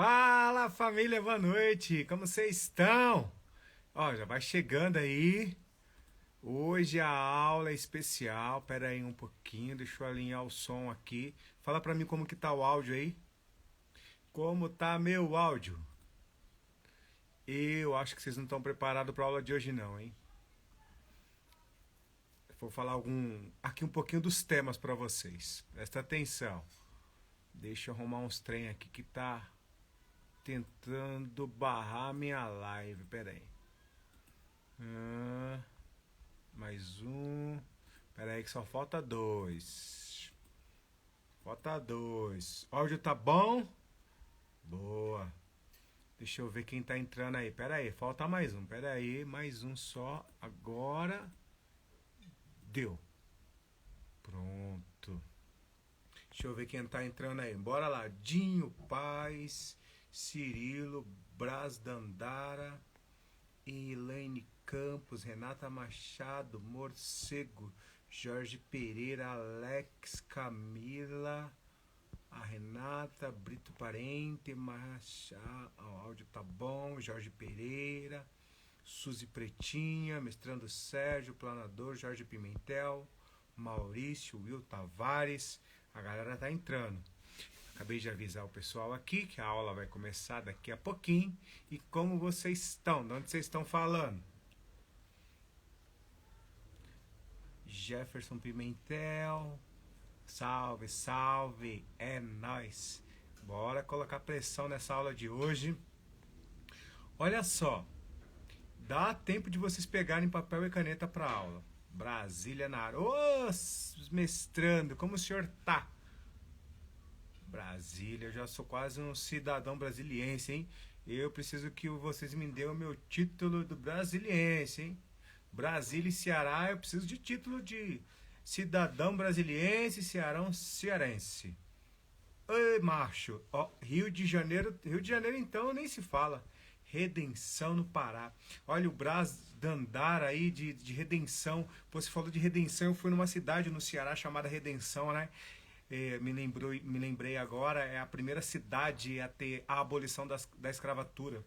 Fala família, boa noite, como vocês estão? Ó, já vai chegando aí. Hoje a aula é especial. Pera aí um pouquinho, deixa eu alinhar o som aqui. Fala pra mim como que tá o áudio aí. Como tá meu áudio? Eu acho que vocês não estão preparados para a aula de hoje não, hein? Vou falar aqui um pouquinho dos temas para vocês. Presta atenção. Deixa eu arrumar uns trem aqui que tá tentando barrar minha live. Pera aí. Mais um. Pera aí que só falta dois. Falta dois. Áudio tá bom? Boa. Deixa eu ver quem tá entrando aí. Pera aí, falta mais um. Pera aí, mais um só. Agora. Deu. Pronto. Deixa eu ver quem tá entrando aí. Bora lá. Dinho Paz, Cirilo, Braz Dandara, Elaine Campos, Renata Machado, Morcego, Jorge Pereira, Alex, Camila, a Renata, Brito Parente, Machado, o áudio tá bom, Jorge Pereira, Suzy Pretinha, Mestrando Sérgio, Planador, Jorge Pimentel, Maurício, Will Tavares, a galera tá entrando. Acabei de avisar o pessoal aqui que a aula vai começar daqui a pouquinho. E como vocês estão? De onde vocês estão falando? Jefferson Pimentel. Salve, salve. É nóis. Bora colocar pressão nessa aula de hoje. Olha só. Dá tempo de vocês pegarem papel e caneta para a aula. Brasília na área. Ô, mestrando, como o senhor tá? Brasília, eu já sou quase um cidadão brasiliense, hein? Eu preciso que vocês me dêem o meu título do brasiliense, hein? Brasília e Ceará, eu preciso de título de cidadão brasiliense, cearense. Ei, macho, ó, Rio de Janeiro então nem se fala. Redenção no Pará. Olha o Braz Dandara aí de Redenção. Você falou de Redenção, eu fui numa cidade no Ceará chamada Redenção, né? Me lembrei agora, é a primeira cidade a ter a abolição da escravatura. Eu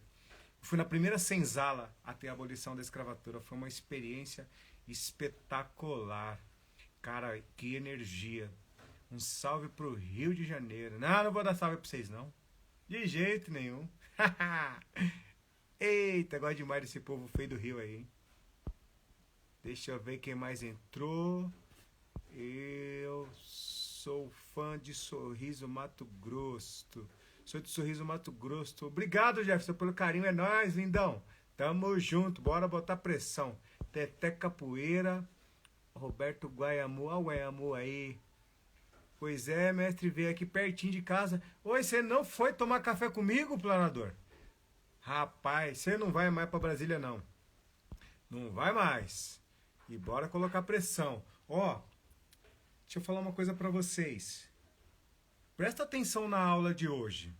fui na primeira senzala a ter a abolição da escravatura. Foi uma experiência espetacular. Cara, que energia. Um salve pro Rio de Janeiro. Não vou dar salve pra vocês, não. De jeito nenhum. Eita, gosto demais desse povo feio do Rio aí, hein? Deixa eu ver quem mais entrou. Eu sou fã de Sorriso Mato Grosso. Sou de Sorriso Mato Grosso. Obrigado, Jefferson, pelo carinho. É nóis, lindão. Tamo junto. Bora botar pressão. Teté Capoeira. Roberto Guaiamu. Olha o Guaiamu aí. Pois é, mestre, veio aqui pertinho de casa. Oi, você não foi tomar café comigo, planador? Rapaz, você não vai mais pra Brasília, não. Não vai mais. E bora colocar pressão. Ó, deixa eu falar uma coisa pra vocês. Presta atenção na aula de hoje.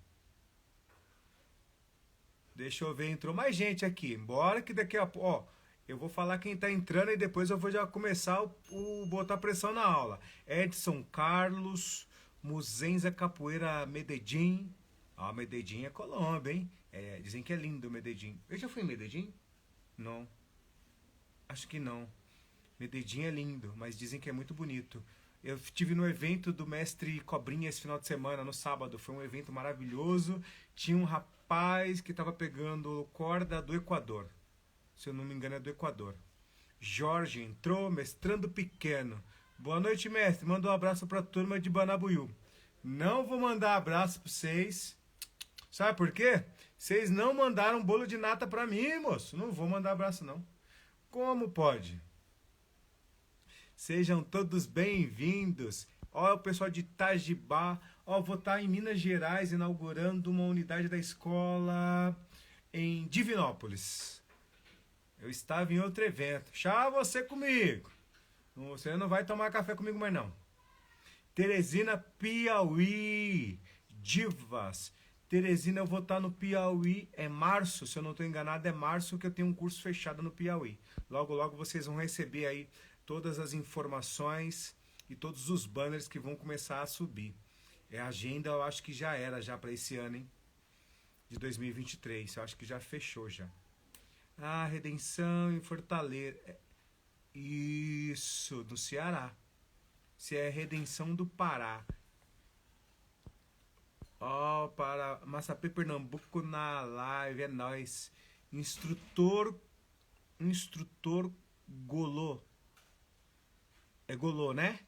Deixa eu ver, entrou mais gente aqui. Bora que daqui a pouco... Ó, eu vou falar quem tá entrando e depois eu vou já começar o botar pressão na aula. Edson Carlos, Muzenza Capoeira Medellín. Ah, Medellín é Colômbia, hein? É, dizem que é lindo Medellín. Eu já fui em Medellín? Não. Acho que não. Medellín é lindo, mas dizem que é muito bonito. Eu estive no evento do mestre Cobrinha esse final de semana, no sábado. Foi um evento maravilhoso. Tinha um rapaz que estava pegando corda do Equador. Se eu não me engano é do Equador. Jorge entrou, mestrando pequeno. Boa noite, mestre. Manda um abraço para a turma de Banabuiú. Não vou mandar abraço para vocês. Sabe por quê? Vocês não mandaram bolo de nata para mim, moço. Não vou mandar abraço, não. Como pode? Sejam todos bem-vindos. Ó, o pessoal de Itajibá. Ó, vou estar em Minas Gerais inaugurando uma unidade da escola em Divinópolis. Eu estava em outro evento. Chá você comigo. Você não vai tomar café comigo mais não. Teresina, Piauí. Divas. Teresina, eu vou estar no Piauí. É março, se eu não estou enganado, é março que eu tenho um curso fechado no Piauí. Logo, logo vocês vão receber aí todas as informações e todos os banners que vão começar a subir. A agenda eu acho que já era já para esse ano, hein? de 2023. Eu acho que já fechou já. Ah, Redenção em Fortaleza. Isso, no Ceará. Se é Redenção do Pará. Ó, para Massapê, Pernambuco na live, é nóis. Instrutor Golô. É Golô, né?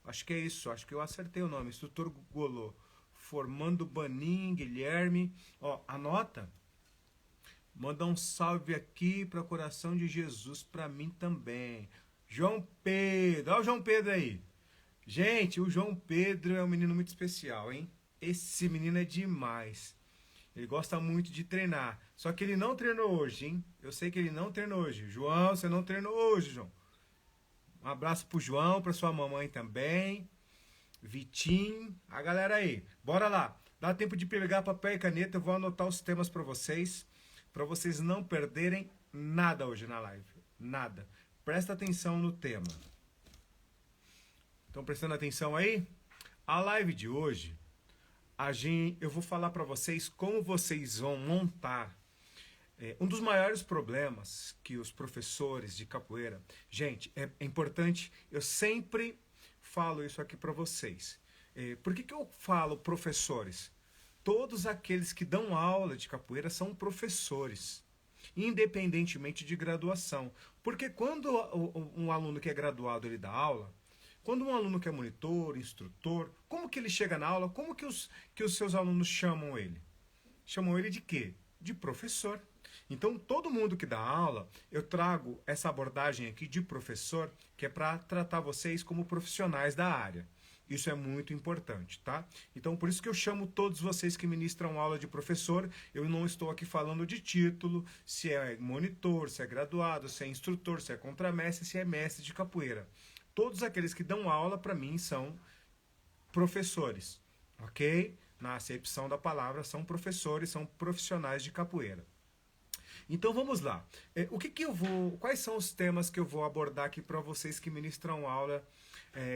Acho que é isso, acho que eu acertei o nome. Instrutor Golô. Formando Banim, Guilherme. Ó, anota. Manda um salve aqui para o coração de Jesus para mim também. João Pedro, olha o João Pedro aí. Gente, o João Pedro é um menino muito especial, hein? Esse menino é demais. Ele gosta muito de treinar. Só que ele não treinou hoje, hein? Eu sei que ele não treinou hoje. João, você não treinou hoje, João. Um abraço pro João, pra sua mamãe também. Vitinho, a galera aí. Bora lá. Dá tempo de pegar papel e caneta. Eu vou anotar os temas pra vocês não perderem nada hoje na live. Nada. Presta atenção no tema. Estão prestando atenção aí? A live de hoje, eu vou falar para vocês como vocês vão montar. Um dos maiores problemas que os professores de capoeira... Gente, é importante, eu sempre falo isso aqui para vocês. Por que eu falo professores? Todos aqueles que dão aula de capoeira são professores, independentemente de graduação. Porque quando um aluno que é graduado ele dá aula, quando um aluno que é monitor, instrutor, como que ele chega na aula? Como que os seus alunos chamam ele? Chamam ele de quê? De professor. Então, todo mundo que dá aula, eu trago essa abordagem aqui de professor, que é para tratar vocês como profissionais da área. Isso é muito importante, tá? Então, por isso que eu chamo todos vocês que ministram aula de professor. Eu não estou aqui falando de título, se é monitor, se é graduado, se é instrutor, se é contramestre, se é mestre de capoeira. Todos aqueles que dão aula, para mim, são professores, ok? Na acepção da palavra, são professores, são profissionais de capoeira. Então vamos lá. Quais são os temas que eu vou abordar aqui para vocês que ministram aula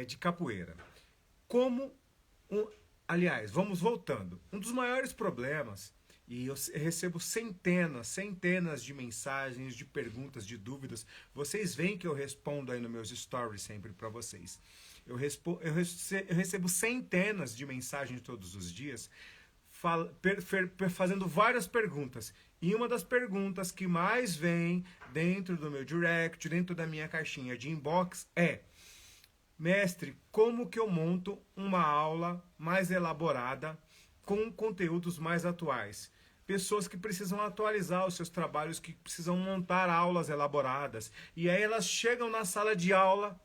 de capoeira? Aliás, vamos voltando. Um dos maiores problemas, e eu recebo centenas de mensagens, de perguntas, de dúvidas. Vocês veem que eu respondo aí nos meus stories sempre para vocês. Eu recebo centenas de mensagens todos os dias, fazendo várias perguntas. E uma das perguntas que mais vem dentro do meu direct, dentro da minha caixinha de inbox é: mestre, como que eu monto uma aula mais elaborada com conteúdos mais atuais? Pessoas que precisam atualizar os seus trabalhos, que precisam montar aulas elaboradas. E aí elas chegam na sala de aula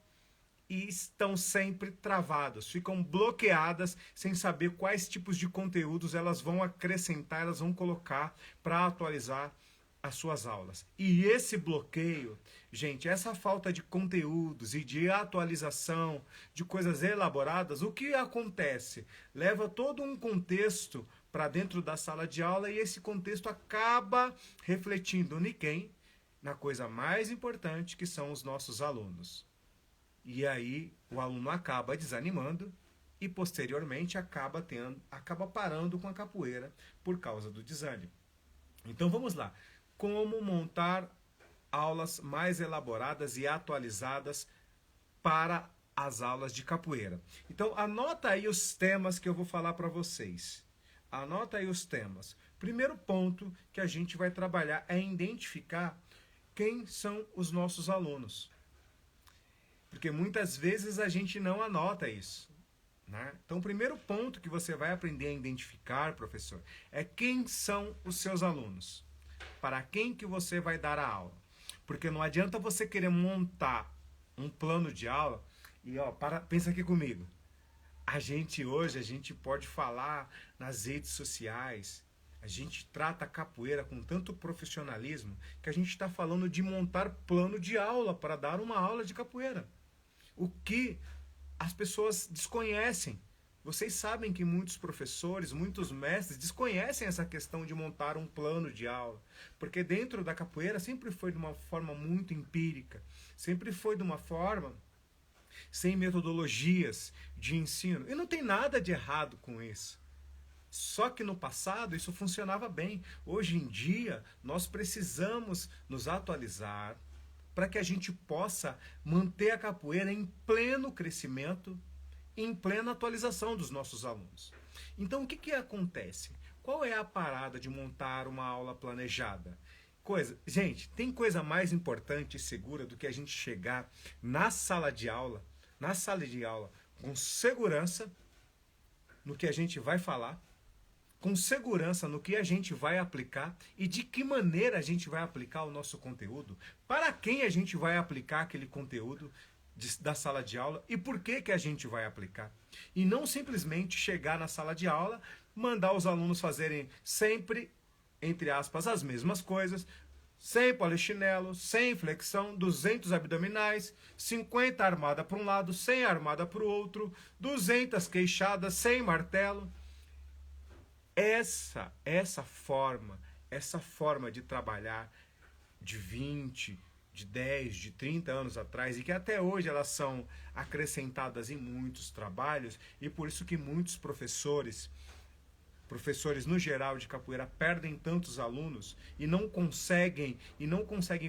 e estão sempre travadas, ficam bloqueadas sem saber quais tipos de conteúdos elas vão acrescentar, elas vão colocar para atualizar as suas aulas. E esse bloqueio, gente, essa falta de conteúdos e de atualização de coisas elaboradas, o que acontece? Leva todo um contexto para dentro da sala de aula e esse contexto acaba refletindo em quem? Na coisa mais importante, que são os nossos alunos. E aí o aluno acaba desanimando e posteriormente acaba parando com a capoeira por causa do desânimo. Então vamos lá. Como montar aulas mais elaboradas e atualizadas para as aulas de capoeira. Então anota aí os temas que eu vou falar para vocês. Anota aí os temas. Primeiro ponto que a gente vai trabalhar é identificar quem são os nossos alunos. Porque muitas vezes a gente não anota isso, né? Então, o primeiro ponto que você vai aprender a identificar, professor, é quem são os seus alunos. Para quem que você vai dar a aula. Porque não adianta você querer montar um plano de aula e, pensa aqui comigo. Hoje, a gente pode falar nas redes sociais, a gente trata a capoeira com tanto profissionalismo que a gente está falando de montar plano de aula para dar uma aula de capoeira. O que as pessoas desconhecem. Vocês sabem que muitos professores, muitos mestres desconhecem essa questão de montar um plano de aula. Porque dentro da capoeira sempre foi de uma forma muito empírica. Sempre foi de uma forma sem metodologias de ensino. E não tem nada de errado com isso. Só que no passado isso funcionava bem. Hoje em dia, nós precisamos nos atualizar para que a gente possa manter a capoeira em pleno crescimento, em plena atualização dos nossos alunos. Então, o que, que acontece? Qual é a parada de montar uma aula planejada? Gente, tem coisa mais importante e segura do que a gente chegar na sala de aula, com segurança no que a gente vai falar, com segurança no que a gente vai aplicar e de que maneira a gente vai aplicar o nosso conteúdo, para quem a gente vai aplicar aquele conteúdo da sala de aula e por que, que a gente vai aplicar. E não simplesmente chegar na sala de aula, mandar os alunos fazerem sempre, entre aspas, as mesmas coisas, 100 polichinelo, 100 flexão, 200 abdominais, 50 armada para um lado, 100 armada para o outro, 200 queixadas, 100 martelo. Essa forma de trabalhar de 20, de 10, de 30 anos atrás, e que até hoje elas são acrescentadas em muitos trabalhos, e por isso que muitos professores no geral de capoeira perdem tantos alunos e não conseguem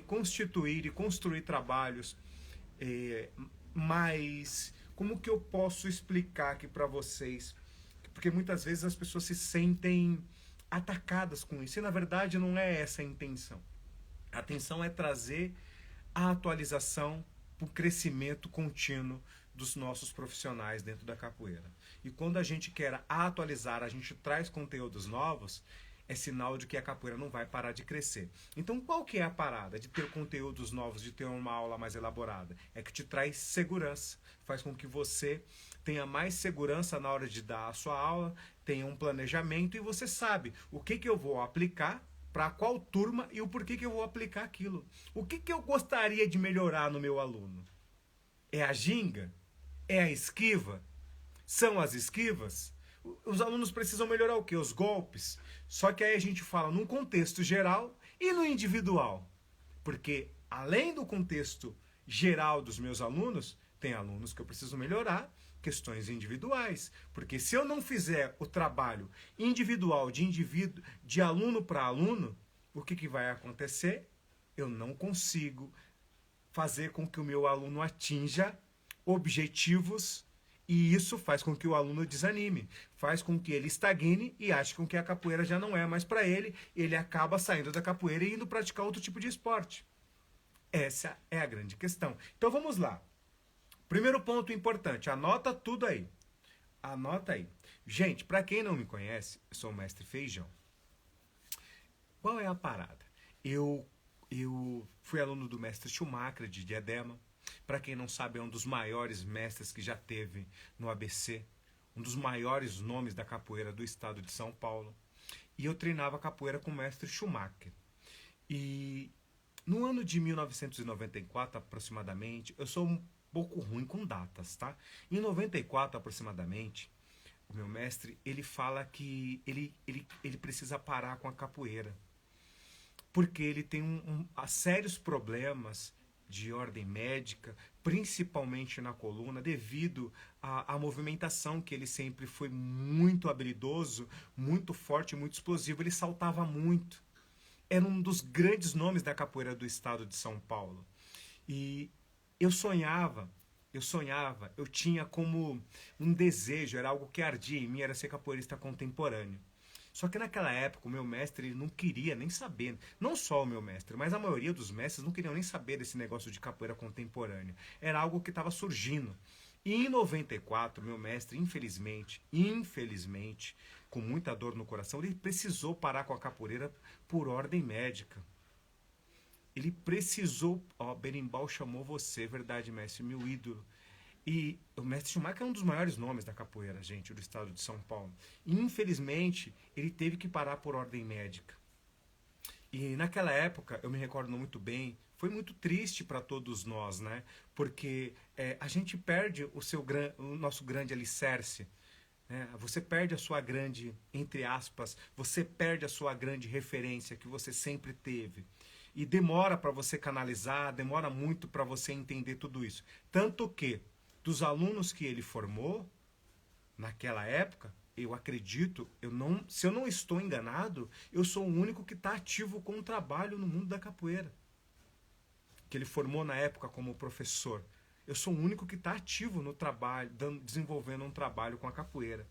constituir e construir trabalhos. Mas como que eu posso explicar aqui para vocês? Porque muitas vezes as pessoas se sentem atacadas com isso, e na verdade não é essa a intenção. A intenção é trazer a atualização para o crescimento contínuo dos nossos profissionais dentro da capoeira. E quando a gente quer atualizar, a gente traz conteúdos novos, é sinal de que a capoeira não vai parar de crescer. Então, qual que é a parada de ter conteúdos novos, de ter uma aula mais elaborada? É que te traz segurança, faz com que você tenha mais segurança na hora de dar a sua aula, tenha um planejamento e você sabe o que, que eu vou aplicar, para qual turma e o porquê que eu vou aplicar aquilo. O que, que eu gostaria de melhorar no meu aluno? É a ginga? É a esquiva? São as esquivas? Os alunos precisam melhorar o quê? Os golpes. Só que aí a gente fala num contexto geral e no individual. Porque além do contexto geral dos meus alunos, tem alunos que eu preciso melhorar, questões individuais. Porque se eu não fizer o trabalho individual de aluno para aluno, o que, que vai acontecer? Eu não consigo fazer com que o meu aluno atinja objetivos, e isso faz com que o aluno desanime, faz com que ele estagne e ache com que a capoeira já não é mais para ele, ele acaba saindo da capoeira e indo praticar outro tipo de esporte. Essa é a grande questão. Então vamos lá. Primeiro ponto importante, anota tudo aí. Anota aí. Gente, para quem não me conhece, eu sou o Mestre Feijão. Qual é a parada? Eu fui aluno do mestre Schumacher de Diadema. Para quem não sabe, é um dos maiores mestres que já teve no ABC, um dos maiores nomes da capoeira do estado de São Paulo. E eu treinava capoeira com o mestre Schumacher. E no ano de 1994, aproximadamente, eu sou um pouco ruim com datas, tá? Em 94, aproximadamente, o meu mestre, ele fala que ele precisa parar com a capoeira, porque ele tem sérios problemas de ordem médica, principalmente na coluna, devido à movimentação, que ele sempre foi muito habilidoso, muito forte, muito explosivo, ele saltava muito. Era um dos grandes nomes da capoeira do estado de São Paulo. E eu tinha como um desejo, era algo que ardia em mim, era ser capoeirista contemporâneo. Só que naquela época o meu mestre ele não queria nem saber, não só o meu mestre, mas a maioria dos mestres não queriam nem saber desse negócio de capoeira contemporânea. Era algo que estava surgindo. E em 94, meu mestre, infelizmente, com muita dor no coração, ele precisou parar com a capoeira por ordem médica. Ele precisou, Berimbau chamou você, verdade, mestre, meu ídolo. E o mestre Schumacher é um dos maiores nomes da capoeira, gente, do estado de São Paulo. E, infelizmente, ele teve que parar por ordem médica. E naquela época, eu me recordo muito bem, foi muito triste para todos nós, né? Porque a gente perde o nosso grande alicerce. Né? Você perde a sua grande, entre aspas, você perde a sua grande referência que você sempre teve. E demora para você canalizar, demora muito para você entender tudo isso. Tanto que dos alunos que ele formou, naquela época, eu acredito, se eu não estou enganado, eu sou o único que está ativo com o trabalho no mundo da capoeira. Que ele formou na época como professor. Eu sou o único que está ativo no trabalho, desenvolvendo um trabalho com a capoeira.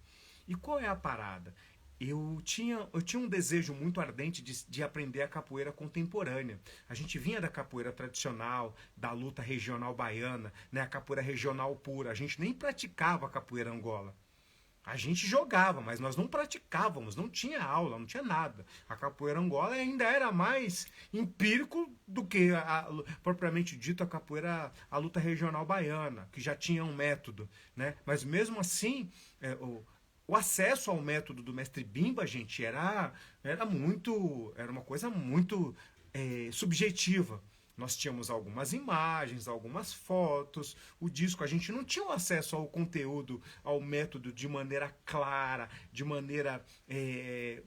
E qual é a parada? Eu tinha um desejo muito ardente de aprender a capoeira contemporânea. A gente vinha da capoeira tradicional, da luta regional baiana, né, a capoeira regional pura. A gente nem praticava a capoeira Angola. A gente jogava, mas nós não praticávamos, não tinha aula, não tinha nada. A capoeira Angola ainda era mais empírico do que propriamente dito a capoeira, a luta regional baiana, que já tinha um método, né? Mas mesmo assim, o acesso ao método do mestre Bimba, gente, era uma coisa muito subjetiva. Nós tínhamos algumas imagens, algumas fotos, o disco, a gente não tinha acesso ao conteúdo, ao método de maneira clara, de maneira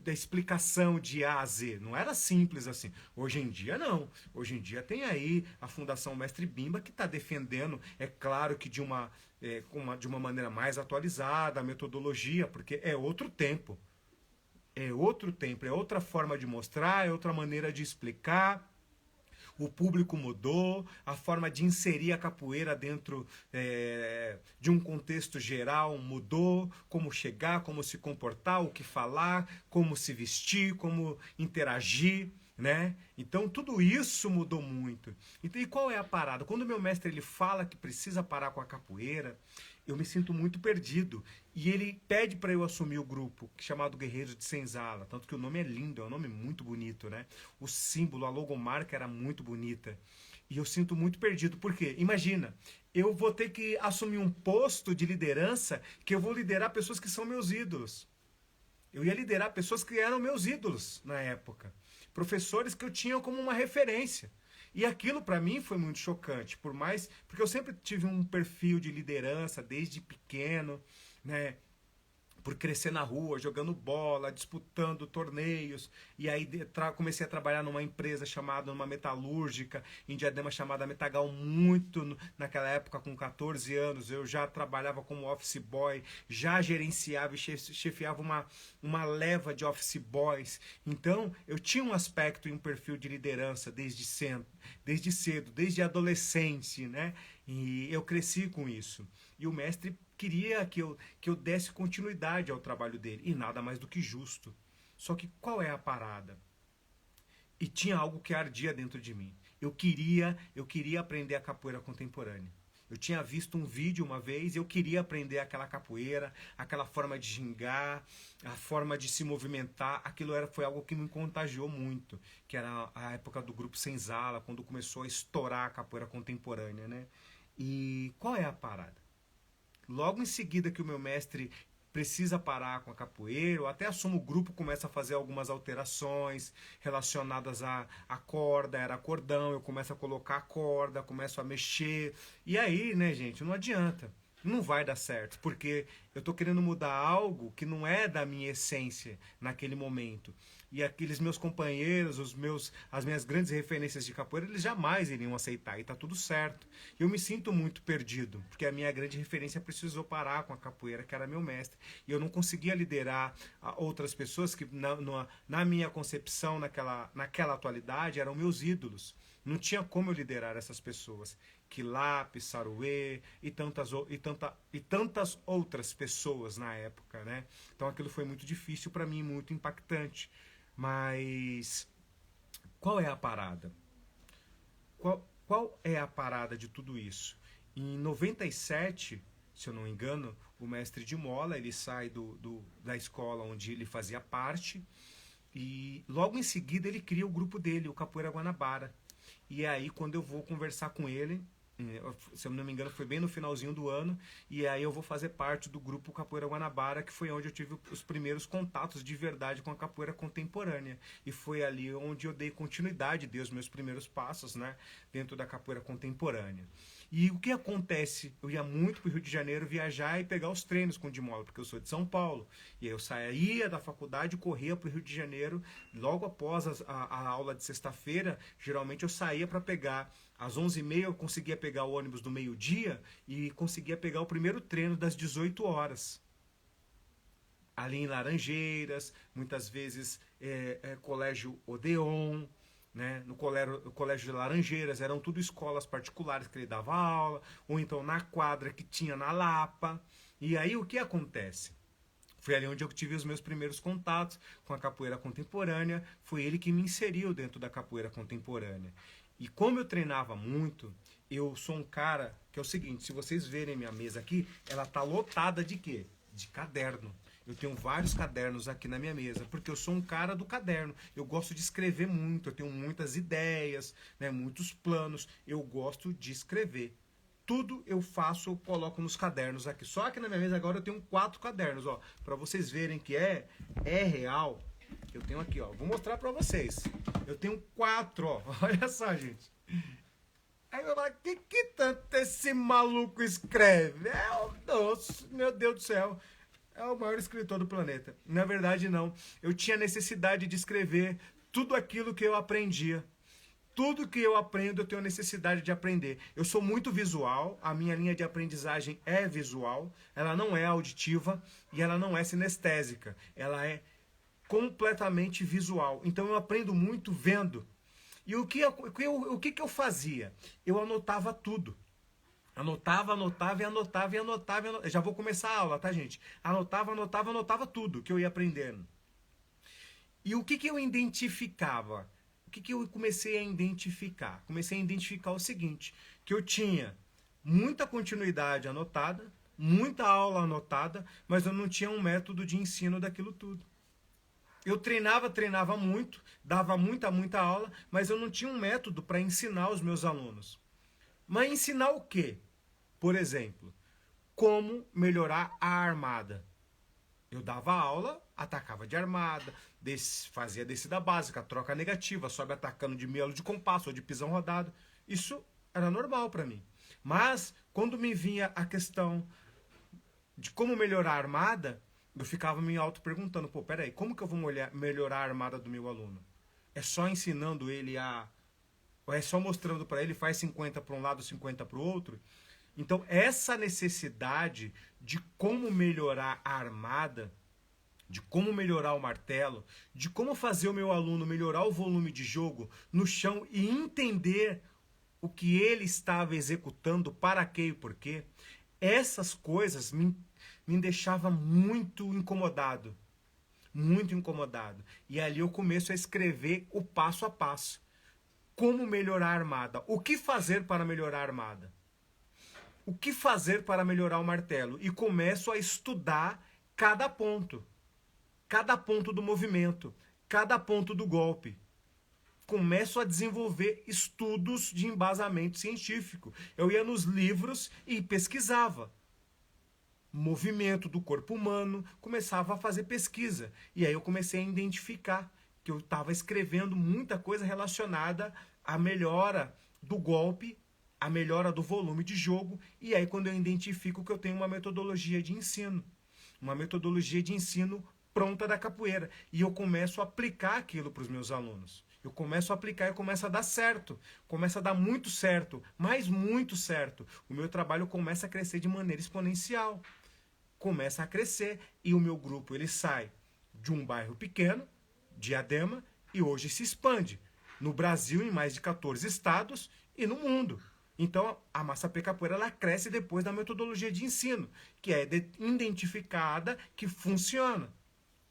da explicação de A a Z. Não era simples assim. Hoje em dia não. Hoje em dia tem aí a Fundação Mestre Bimba que está defendendo, é claro que de uma maneira mais atualizada, a metodologia, porque é outro tempo. É outro tempo, é outra forma de mostrar, é outra maneira de explicar. O público mudou, a forma de inserir a capoeira dentro de um contexto geral mudou, como chegar, como se comportar, o que falar, como se vestir, como interagir, né? Então tudo isso mudou muito. Então, e qual é a parada? Quando meu mestre ele fala que precisa parar com a capoeira, eu me sinto muito perdido. E ele pede para eu assumir o grupo, chamado Guerreiros de Senzala. Tanto que o nome é lindo, é um nome muito bonito, né? O símbolo, a logomarca era muito bonita. E eu sinto muito perdido. Por quê? Imagina, eu vou ter que assumir um posto de liderança que eu vou liderar pessoas que são meus ídolos. Eu ia liderar pessoas que eram meus ídolos na época. Professores que eu tinha como uma referência. E aquilo para mim foi muito chocante, porque eu sempre tive um perfil de liderança desde pequeno, né? Por crescer na rua, jogando bola, disputando torneios. E aí comecei a trabalhar numa empresa chamada, numa metalúrgica, em Diadema, chamada Metagal, naquela época, com 14 anos. Eu já trabalhava como office boy, já gerenciava e chefiava uma leva de office boys. Então, eu tinha um aspecto e um perfil de liderança desde cedo, desde a adolescência, né? E eu cresci com isso. E o mestre queria que eu desse continuidade ao trabalho dele. E nada mais do que justo. Só que qual é a parada? E tinha algo que ardia dentro de mim. Eu queria aprender a capoeira contemporânea. Eu tinha visto um vídeo uma vez e eu queria aprender aquela capoeira, aquela forma de gingar, a forma de se movimentar. Foi algo que me contagiou muito, que era a época do grupo Senzala, quando começou a estourar a capoeira contemporânea, né? E qual é a parada? Logo em seguida que o meu mestre precisa parar com a capoeira, eu até assumo o grupo, começa a fazer algumas alterações relacionadas à corda, era cordão, eu começo a colocar a corda, começo a mexer. E aí, né, gente, não adianta. Não vai dar certo, porque eu estou querendo mudar algo que não é da minha essência naquele momento. E aqueles meus companheiros, as minhas grandes referências de capoeira, eles jamais iriam aceitar, e tá tudo certo. Eu me sinto muito perdido, porque a minha grande referência precisou parar com a capoeira, que era meu mestre. E eu não conseguia liderar outras pessoas que, na minha concepção, naquela atualidade, eram meus ídolos. Não tinha como eu liderar essas pessoas. Quilap, Saruê e tantas outras pessoas na época, né? Então aquilo foi muito difícil para mim, muito impactante. Mas qual é a parada? Qual é a parada de tudo isso? Em 97, se eu não me engano, o mestre de Mola, ele sai da escola onde ele fazia parte e logo em seguida ele cria o grupo dele, o Capoeira Guanabara. E aí quando eu vou conversar com ele, se eu não me engano foi bem no finalzinho do ano, e aí eu vou fazer parte do grupo Capoeira Guanabara, que foi onde eu tive os primeiros contatos de verdade com a capoeira contemporânea, e foi ali onde eu dei continuidade, dei os meus primeiros passos, né, dentro da capoeira contemporânea. E o que acontece? Eu ia muito para o Rio de Janeiro viajar e pegar os treinos com o Dimola, porque eu sou de São Paulo. E aí eu saía da faculdade e corria para o Rio de Janeiro. Logo após a aula de sexta-feira, geralmente eu saía para pegar. Às 11h30 eu conseguia pegar o ônibus do meio-dia e conseguia pegar o primeiro treino das 18 horas. ali em Laranjeiras, muitas vezes Colégio Odeon, né? No colégio de Laranjeiras, eram tudo escolas particulares que ele dava aula, ou então na quadra que tinha na Lapa. E aí o que acontece? Foi ali onde eu tive os meus primeiros contatos com a capoeira contemporânea. Foi ele que me inseriu dentro da capoeira contemporânea. E como eu treinava muito, eu sou um cara que é o seguinte, se vocês verem minha mesa aqui, ela tá lotada de quê? De caderno. Eu tenho vários cadernos aqui na minha mesa, porque eu sou um cara do caderno. Eu gosto de escrever muito, eu tenho muitas ideias, né, muitos planos. Eu gosto de escrever. Tudo eu faço, eu coloco nos cadernos aqui. Só que na minha mesa agora eu tenho 4 cadernos, ó, para vocês verem que é real. Eu tenho aqui, ó, vou mostrar para vocês. Eu tenho 4, ó. Olha só, gente. Aí eu falo, que tanto esse maluco escreve? Nossa, meu Deus do céu. É o maior escritor do planeta. Na verdade, não. Eu tinha necessidade de escrever tudo aquilo que eu aprendia. Tudo que eu aprendo, eu tenho necessidade de aprender. Eu sou muito visual, a minha linha de aprendizagem é visual, ela não é auditiva e ela não é sinestésica. Ela é completamente visual. Então eu aprendo muito vendo. E o que eu fazia? Eu anotava tudo. Anotava, anotava e anotava e anotava, e anotava. Já vou começar a aula, tá, gente? Anotava, anotava, anotava tudo que eu ia aprendendo. E o que eu identificava? O que eu comecei a identificar? Comecei a identificar o seguinte, que eu tinha muita continuidade anotada, muita aula anotada, mas eu não tinha um método de ensino daquilo tudo. Eu treinava muito, dava muita aula, mas eu não tinha um método para ensinar os meus alunos. Mas ensinar o quê? Por exemplo, como melhorar a armada. Eu dava aula, atacava de armada, fazia descida básica, troca negativa, sobe atacando de miolo de compasso ou de pisão rodado. Isso era normal para mim. Mas, quando me vinha a questão de como melhorar a armada, eu ficava me auto-perguntando, pô, peraí, como que eu vou melhorar a armada do meu aluno? É só ensinando ele a... Ou é só mostrando para ele, faz 50 para um lado, 50 para o outro? Então, essa necessidade de como melhorar a armada, de como melhorar o martelo, de como fazer o meu aluno melhorar o volume de jogo no chão e entender o que ele estava executando, para quê e por quê, essas coisas me deixavam muito incomodado. Muito incomodado. E ali eu começo a escrever o passo a passo. Como melhorar a armada? O que fazer para melhorar a armada? O que fazer para melhorar o martelo? E começo a estudar cada ponto do movimento, cada ponto do golpe. Começo a desenvolver estudos de embasamento científico. Eu ia nos livros e pesquisava. Movimento do corpo humano, começava a fazer pesquisa. E aí eu comecei a identificar que eu estava escrevendo muita coisa relacionada à melhora do golpe, a melhora do volume de jogo, e aí quando eu identifico que eu tenho uma metodologia de ensino pronta da capoeira, e eu começo a aplicar aquilo para os meus alunos. Eu começo a aplicar e começa a dar certo, começa a dar muito certo, mas muito certo. O meu trabalho começa a crescer de maneira exponencial, começa a crescer, e o meu grupo ele sai de um bairro pequeno, Diadema, e hoje se expande no Brasil, em mais de 14 estados e no mundo. Então, a Massapê Capoeira ela cresce depois da metodologia de ensino, que é identificada, que funciona.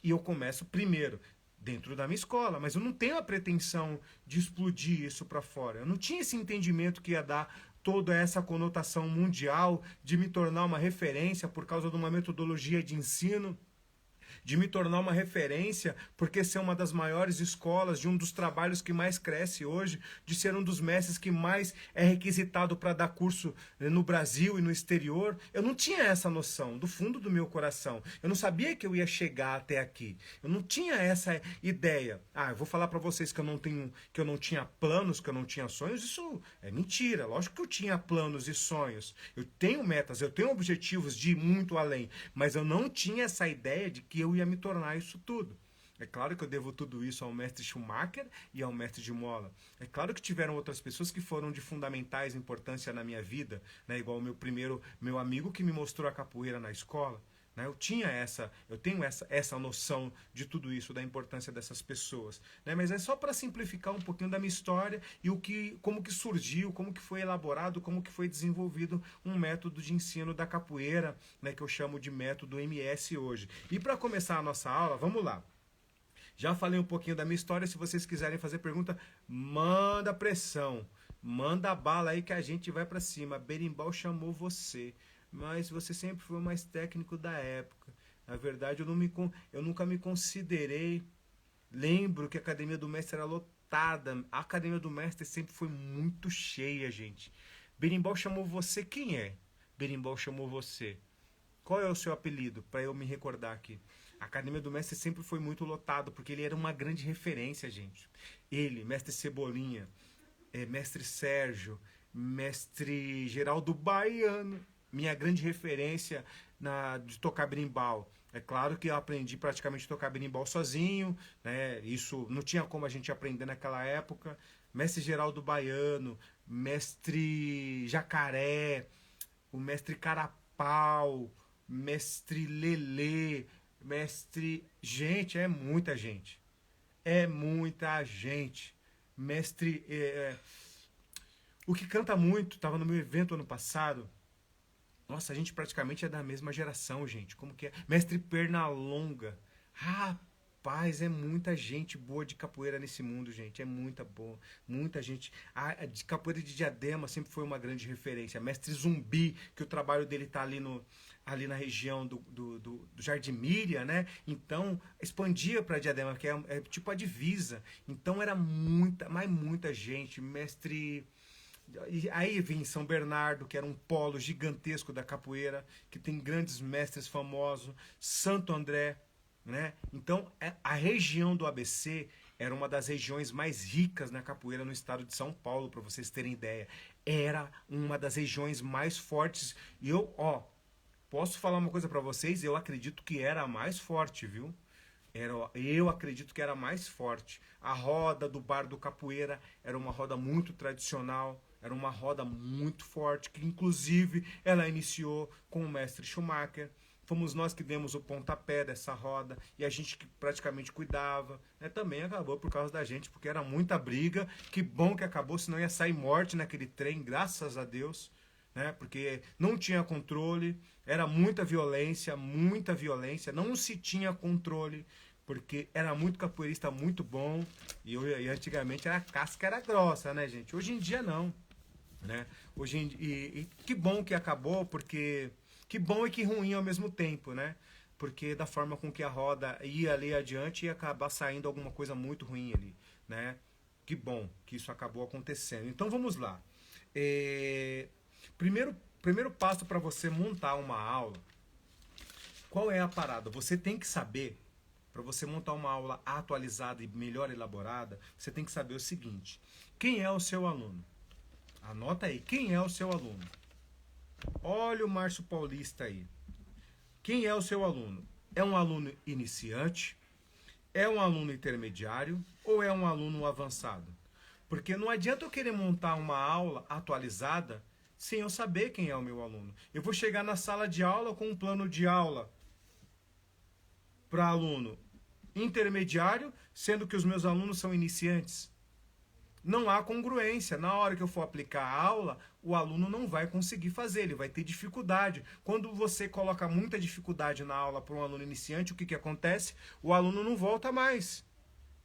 E eu começo primeiro dentro da minha escola, mas eu não tenho a pretensão de explodir isso para fora. Eu não tinha esse entendimento que ia dar toda essa conotação mundial, de me tornar uma referência por causa de uma metodologia de ensino, de me tornar uma referência, porque ser uma das maiores escolas, de um dos trabalhos que mais cresce hoje, de ser um dos mestres que mais é requisitado para dar curso no Brasil e no exterior. Eu não tinha essa noção, do fundo do meu coração. Eu não sabia que eu ia chegar até aqui. Eu não tinha essa ideia. Eu vou falar para vocês que eu não tinha planos, que eu não tinha sonhos. Isso é mentira. Lógico que eu tinha planos e sonhos. Eu tenho metas, eu tenho objetivos de ir muito além, mas eu não tinha essa ideia de que eu ia me tornar isso tudo. É claro que eu devo tudo isso ao mestre Schumacher e ao mestre de Mola. É claro que tiveram outras pessoas que foram de fundamentais importância na minha vida, né? Igual meu amigo que me mostrou a capoeira na escola. né? Eu tenho essa noção de tudo isso, da importância dessas pessoas, né? Mas é só para simplificar um pouquinho da minha história e como que surgiu, como que foi elaborado, como que foi desenvolvido um método de ensino da capoeira, né? Que eu chamo de método MS hoje. E para começar a nossa aula, vamos lá. Já falei um pouquinho da minha história. Se vocês quiserem fazer pergunta, manda pressão. Manda bala aí que a gente vai para cima. Berimbau chamou você, mas você sempre foi o mais técnico da época. Na verdade, eu nunca me considerei. Lembro que a Academia do Mestre era lotada. A Academia do Mestre sempre foi muito cheia, gente. Berimbau chamou você, quem é? Berimbau chamou você. Qual é o seu apelido? Para eu me recordar aqui. A Academia do Mestre sempre foi muito lotado, porque ele era uma grande referência, gente. Ele, Mestre Cebolinha, Mestre Sérgio, Mestre Geraldo Baiano, minha grande referência de tocar berimbau. É claro que eu aprendi praticamente a tocar berimbau sozinho, né? Isso não tinha como a gente aprender naquela época. Mestre Geraldo Baiano, Mestre Jacaré, o Mestre Carapau, Mestre Lelê, Mestre... Gente, é muita gente. É muita gente. Mestre... O que canta muito, estava no meu evento ano passado. Nossa, a gente praticamente é da mesma geração, gente. Como que é? Mestre Pernalonga. Rapaz, é muita gente boa de capoeira nesse mundo, gente. É muita boa. Muita gente. A de capoeira de Diadema sempre foi uma grande referência. Mestre Zumbi, que o trabalho dele tá ali na região do Jardim Miriam, né? Então, expandia para Diadema, que é tipo a divisa. Então, era muita gente. Mestre... E aí vem São Bernardo, que era um polo gigantesco da capoeira, que tem grandes mestres famosos, Santo André, né? Então, a região do ABC era uma das regiões mais ricas na capoeira no estado de São Paulo, para vocês terem ideia. Era uma das regiões mais fortes. E posso falar uma coisa para vocês? Eu acredito que era a mais forte, viu? Eu acredito que era a mais forte. A roda do Bar do Capoeira era uma roda muito tradicional, era uma roda muito forte, que inclusive ela iniciou com o mestre Schumacher. Fomos nós que demos o pontapé dessa roda e a gente que praticamente cuidava, né? Também acabou por causa da gente, porque era muita briga. Que bom que acabou, senão ia sair morte naquele trem, graças a Deus, né? Porque não tinha controle, era muita violência, não se tinha controle, porque era muito capoeirista muito bom e antigamente a casca era grossa, né, gente? Hoje em dia não, né? E que bom que acabou, porque que bom e que ruim ao mesmo tempo, né? Porque da forma com que a roda ia ali adiante ia acabar saindo alguma coisa muito ruim ali, né? Que bom que isso acabou acontecendo. Então vamos lá. Primeiro passo para você montar uma aula, qual é a parada? Você tem que saber, para você montar uma aula atualizada e melhor elaborada, você tem que saber o seguinte: quem é o seu aluno? Anota aí, quem é o seu aluno? Olha o Márcio Paulista aí. Quem é o seu aluno? É um aluno iniciante? É um aluno intermediário? Ou é um aluno avançado? Porque não adianta eu querer montar uma aula atualizada sem eu saber quem é o meu aluno. Eu vou chegar na sala de aula com um plano de aula para aluno intermediário, sendo que os meus alunos são iniciantes. Não há congruência. Na hora que eu for aplicar a aula, o aluno não vai conseguir fazer, ele vai ter dificuldade. Quando você coloca muita dificuldade na aula para um aluno iniciante, o que acontece? O aluno não volta mais.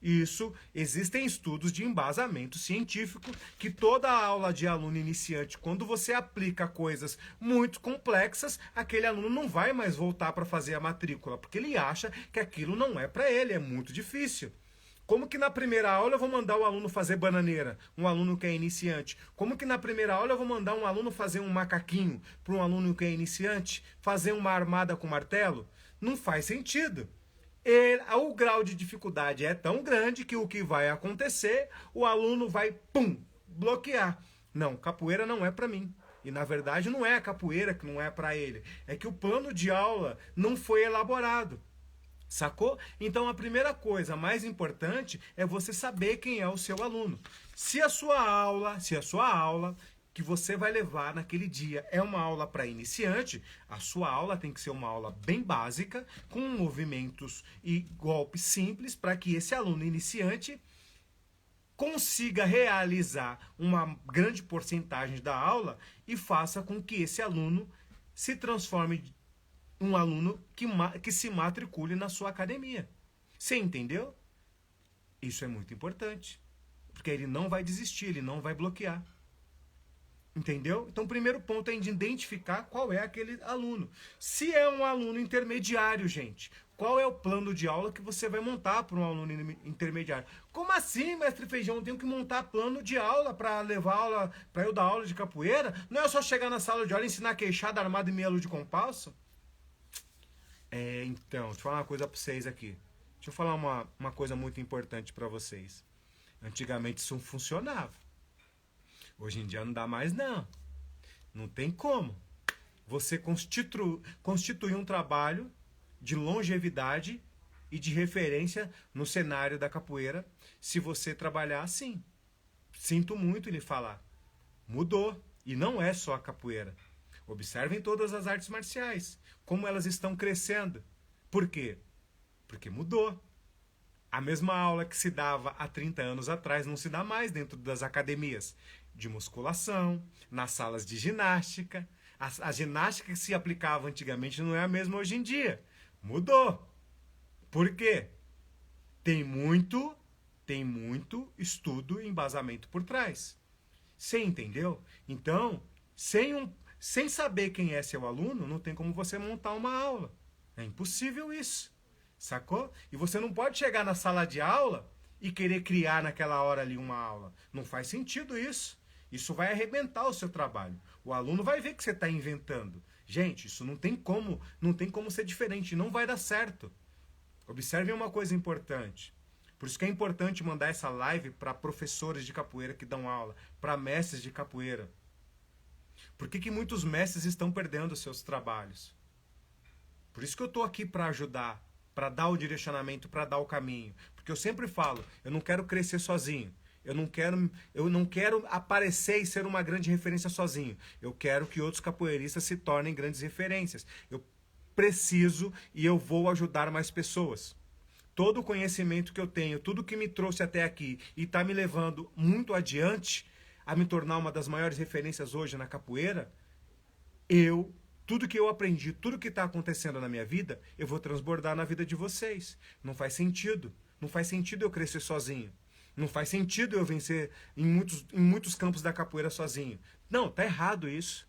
Isso, existem estudos de embasamento científico que toda aula de aluno iniciante, quando você aplica coisas muito complexas, aquele aluno não vai mais voltar para fazer a matrícula, porque ele acha que aquilo não é para ele, é muito difícil. Como que na primeira aula eu vou mandar o aluno fazer bananeira, um aluno que é iniciante? Como que na primeira aula eu vou mandar um aluno fazer um macaquinho para um aluno que é iniciante? Fazer uma armada com martelo? Não faz sentido. O grau de dificuldade é tão grande que o que vai acontecer, o aluno vai, bloquear. Não, capoeira não é para mim. E na verdade não é a capoeira que não é para ele. É que o plano de aula não foi elaborado. Sacou? Então a primeira coisa mais importante é você saber quem é o seu aluno. Se a sua aula, que você vai levar naquele dia é uma aula para iniciante, a sua aula tem que ser uma aula bem básica, com movimentos e golpes simples, para que esse aluno iniciante consiga realizar uma grande porcentagem da aula e faça com que esse aluno se transforme em um aluno que se matricule na sua academia. Você entendeu? Isso é muito importante, porque ele não vai desistir, ele não vai bloquear. Entendeu? Então, o primeiro ponto é identificar qual é aquele aluno. Se é um aluno intermediário, gente, qual é o plano de aula que você vai montar para um aluno intermediário? Como assim, mestre Feijão? Eu tenho que montar plano de aula para levar aula, para eu dar aula de capoeira? Não é só chegar na sala de aula e ensinar queixada, armada e meia lua de compasso? Então, deixa eu falar uma coisa para vocês aqui. Deixa eu falar uma coisa muito importante para vocês. Antigamente isso funcionava. Hoje em dia não dá mais, não. Não tem como. Você constituir um trabalho de longevidade e de referência no cenário da capoeira se você trabalhar assim. Sinto muito em lhe falar. Mudou. E não é só a capoeira. Observem todas as artes marciais. Como elas estão crescendo. Por quê? Porque mudou. A mesma aula que se dava há 30 anos atrás não se dá mais dentro das academias de musculação, nas salas de ginástica. A ginástica que se aplicava antigamente não é a mesma hoje em dia. Mudou. Por quê? Tem muito estudo e embasamento por trás. Você entendeu? Então, sem saber quem é seu aluno, não tem como você montar uma aula. É impossível isso. Sacou? E você não pode chegar na sala de aula e querer criar naquela hora ali uma aula. Não faz sentido isso. Isso vai arrebentar o seu trabalho. O aluno vai ver que você está inventando. Gente, isso não tem como ser diferente. Não vai dar certo. Observem uma coisa importante. Por isso que é importante mandar essa live para professores de capoeira que dão aula, para mestres de capoeira. Por que muitos mestres estão perdendo os seus trabalhos? Por isso que eu estou aqui para ajudar, para dar o direcionamento, para dar o caminho. Porque eu sempre falo, eu não quero crescer sozinho. Eu não quero aparecer e ser uma grande referência sozinho. Eu quero que outros capoeiristas se tornem grandes referências. Eu preciso e eu vou ajudar mais pessoas. Todo o conhecimento que eu tenho, tudo que me trouxe até aqui e está me levando muito adiante a me tornar uma das maiores referências hoje na capoeira, tudo que eu aprendi, tudo que está acontecendo na minha vida, eu vou transbordar na vida de vocês. Não faz sentido. Não faz sentido eu crescer sozinho. Não faz sentido eu vencer em muitos campos da capoeira sozinho. Não, tá errado isso.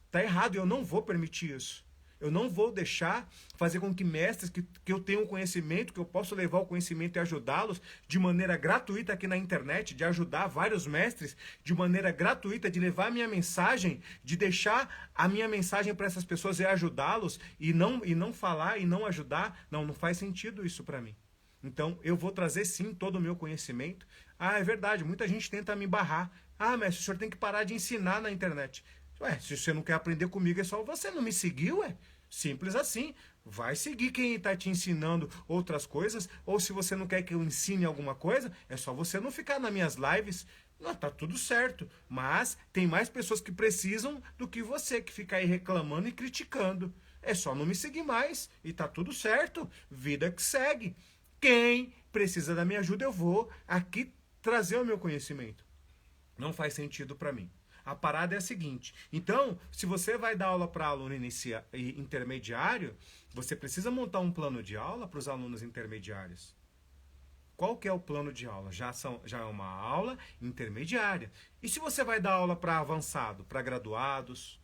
Tá errado e eu não vou permitir isso. Eu não vou deixar fazer com que mestres que eu tenho conhecimento, que eu posso levar o conhecimento e ajudá-los de maneira gratuita aqui na internet, de ajudar vários mestres de maneira gratuita, de levar a minha mensagem, de deixar a minha mensagem para essas pessoas e ajudá-los e não falar e não ajudar. Não faz sentido isso para mim. Então, eu vou trazer sim todo o meu conhecimento. Ah, é verdade, muita gente tenta me barrar. Ah, mestre, o senhor tem que parar de ensinar na internet. Ué, se você não quer aprender comigo, é só você não me seguir, ué. Simples assim. Vai seguir quem está te ensinando outras coisas, ou se você não quer que eu ensine alguma coisa, é só você não ficar nas minhas lives. Não, tá tudo certo. Mas tem mais pessoas que precisam do que você, que fica aí reclamando e criticando. É só não me seguir mais e tá tudo certo. Vida que segue. Quem precisa da minha ajuda, eu vou aqui trazer o meu conhecimento. Não faz sentido para mim. A parada é a seguinte. Então, se você vai dar aula para aluno intermediário, você precisa montar um plano de aula para os alunos intermediários. Qual que é o plano de aula? Já é uma aula intermediária. E se você vai dar aula para avançado, para graduados,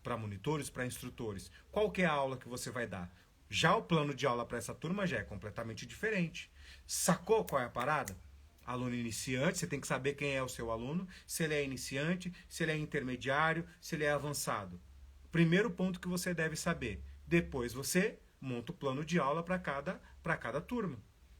para monitores, para instrutores, qual que é a aula que você vai dar? Já o plano de aula para essa turma já é completamente diferente. Sacou qual é a parada? Aluno iniciante, você tem que saber quem é o seu aluno, se ele é iniciante, se ele é intermediário, se ele é avançado. Primeiro ponto que você deve saber. Depois você monta o plano de aula para cada turma.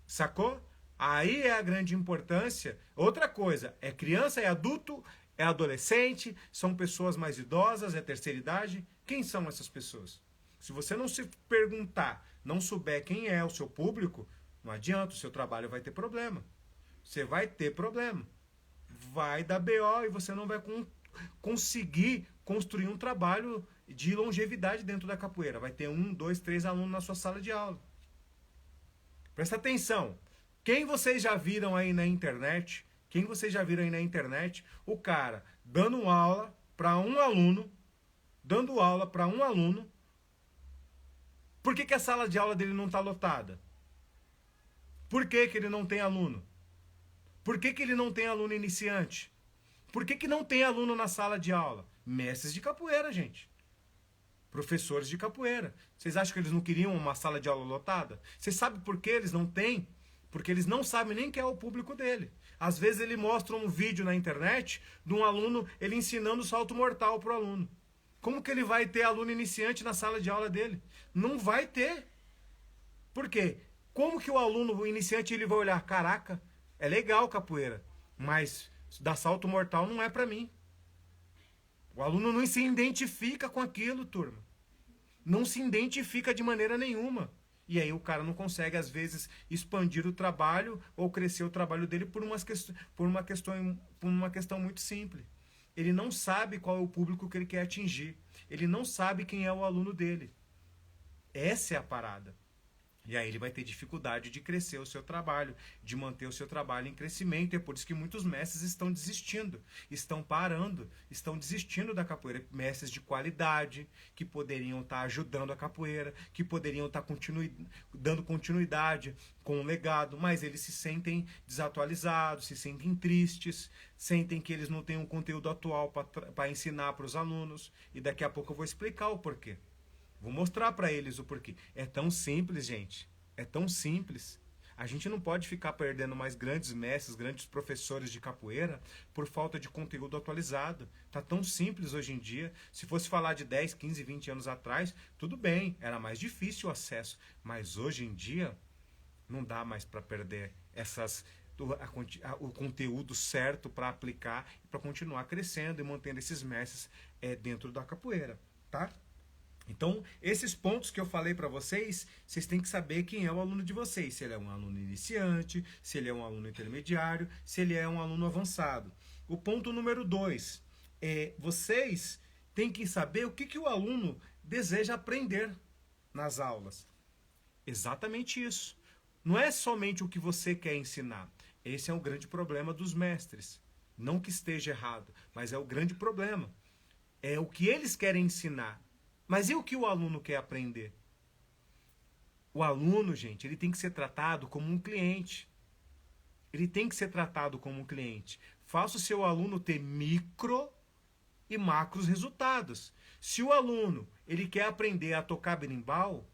Sacou? Aí é a grande importância. Outra coisa, é criança, é adulto, é adolescente, são pessoas mais idosas, é terceira idade. Quem são essas pessoas? Se você não se perguntar, não souber quem é o seu público, não adianta, o seu trabalho vai ter problema. Você vai ter problema. Vai dar BO e você não vai conseguir construir um trabalho de longevidade dentro da capoeira. Vai ter 1, 2, 3 alunos na sua sala de aula. Presta atenção. Quem vocês já viram aí na internet? Quem vocês já viram aí na internet? O cara dando aula para um aluno, dando aula para um aluno. Por que a sala de aula dele não está lotada? Por que ele não tem aluno? Por que ele não tem aluno iniciante? Por que não tem aluno na sala de aula? Mestres de capoeira, gente. Professores de capoeira. Vocês acham que eles não queriam uma sala de aula lotada? Vocês sabem por que eles não têm? Porque eles não sabem nem quem é o público dele. Às vezes ele mostra um vídeo na internet de um aluno, ele ensinando salto mortal para o aluno. Como que ele vai ter aluno iniciante na sala de aula dele? Não vai ter. Por quê? Como que o aluno iniciante ele vai olhar? Caraca, é legal capoeira, mas dar salto mortal não é para mim. O aluno não se identifica com aquilo, turma. Não se identifica de maneira nenhuma. E aí o cara não consegue, às vezes, expandir o trabalho ou crescer o trabalho dele por uma questão muito simples. Ele não sabe qual é o público que ele quer atingir. Ele não sabe quem é o aluno dele. Essa é a parada. E aí ele vai ter dificuldade de crescer o seu trabalho, de manter o seu trabalho em crescimento. É por isso que muitos mestres estão desistindo, estão parando, estão desistindo da capoeira. Mestres de qualidade, que poderiam estar ajudando a capoeira, que poderiam estar dando continuidade com o legado, mas eles se sentem desatualizados, se sentem tristes, sentem que eles não têm um conteúdo atual para ensinar para os alunos. E daqui a pouco eu vou explicar o porquê. Vou mostrar para eles o porquê. É tão simples, gente. É tão simples. A gente não pode ficar perdendo mais grandes mestres, grandes professores de capoeira por falta de conteúdo atualizado. Tá tão simples hoje em dia. Se fosse falar de 10, 15, 20 anos atrás, tudo bem, era mais difícil o acesso. Mas hoje em dia, não dá mais para perder o conteúdo certo para aplicar e para continuar crescendo e mantendo esses mestres dentro da capoeira, tá? Então, esses pontos que eu falei para vocês, vocês têm que saber quem é o aluno de vocês. Se ele é um aluno iniciante, se ele é um aluno intermediário, se ele é um aluno avançado. O ponto número 2 vocês têm que saber o que o aluno deseja aprender nas aulas. Exatamente isso. Não é somente o que você quer ensinar. Esse é um grande problema dos mestres. Não que esteja errado, mas é o grande problema. É o que eles querem ensinar. Mas e o que o aluno quer aprender? O aluno, gente, ele tem que ser tratado como um cliente. Ele tem que ser tratado como um cliente. Faça o seu aluno ter micro e macros resultados. Se o aluno ele quer aprender a tocar berimbau,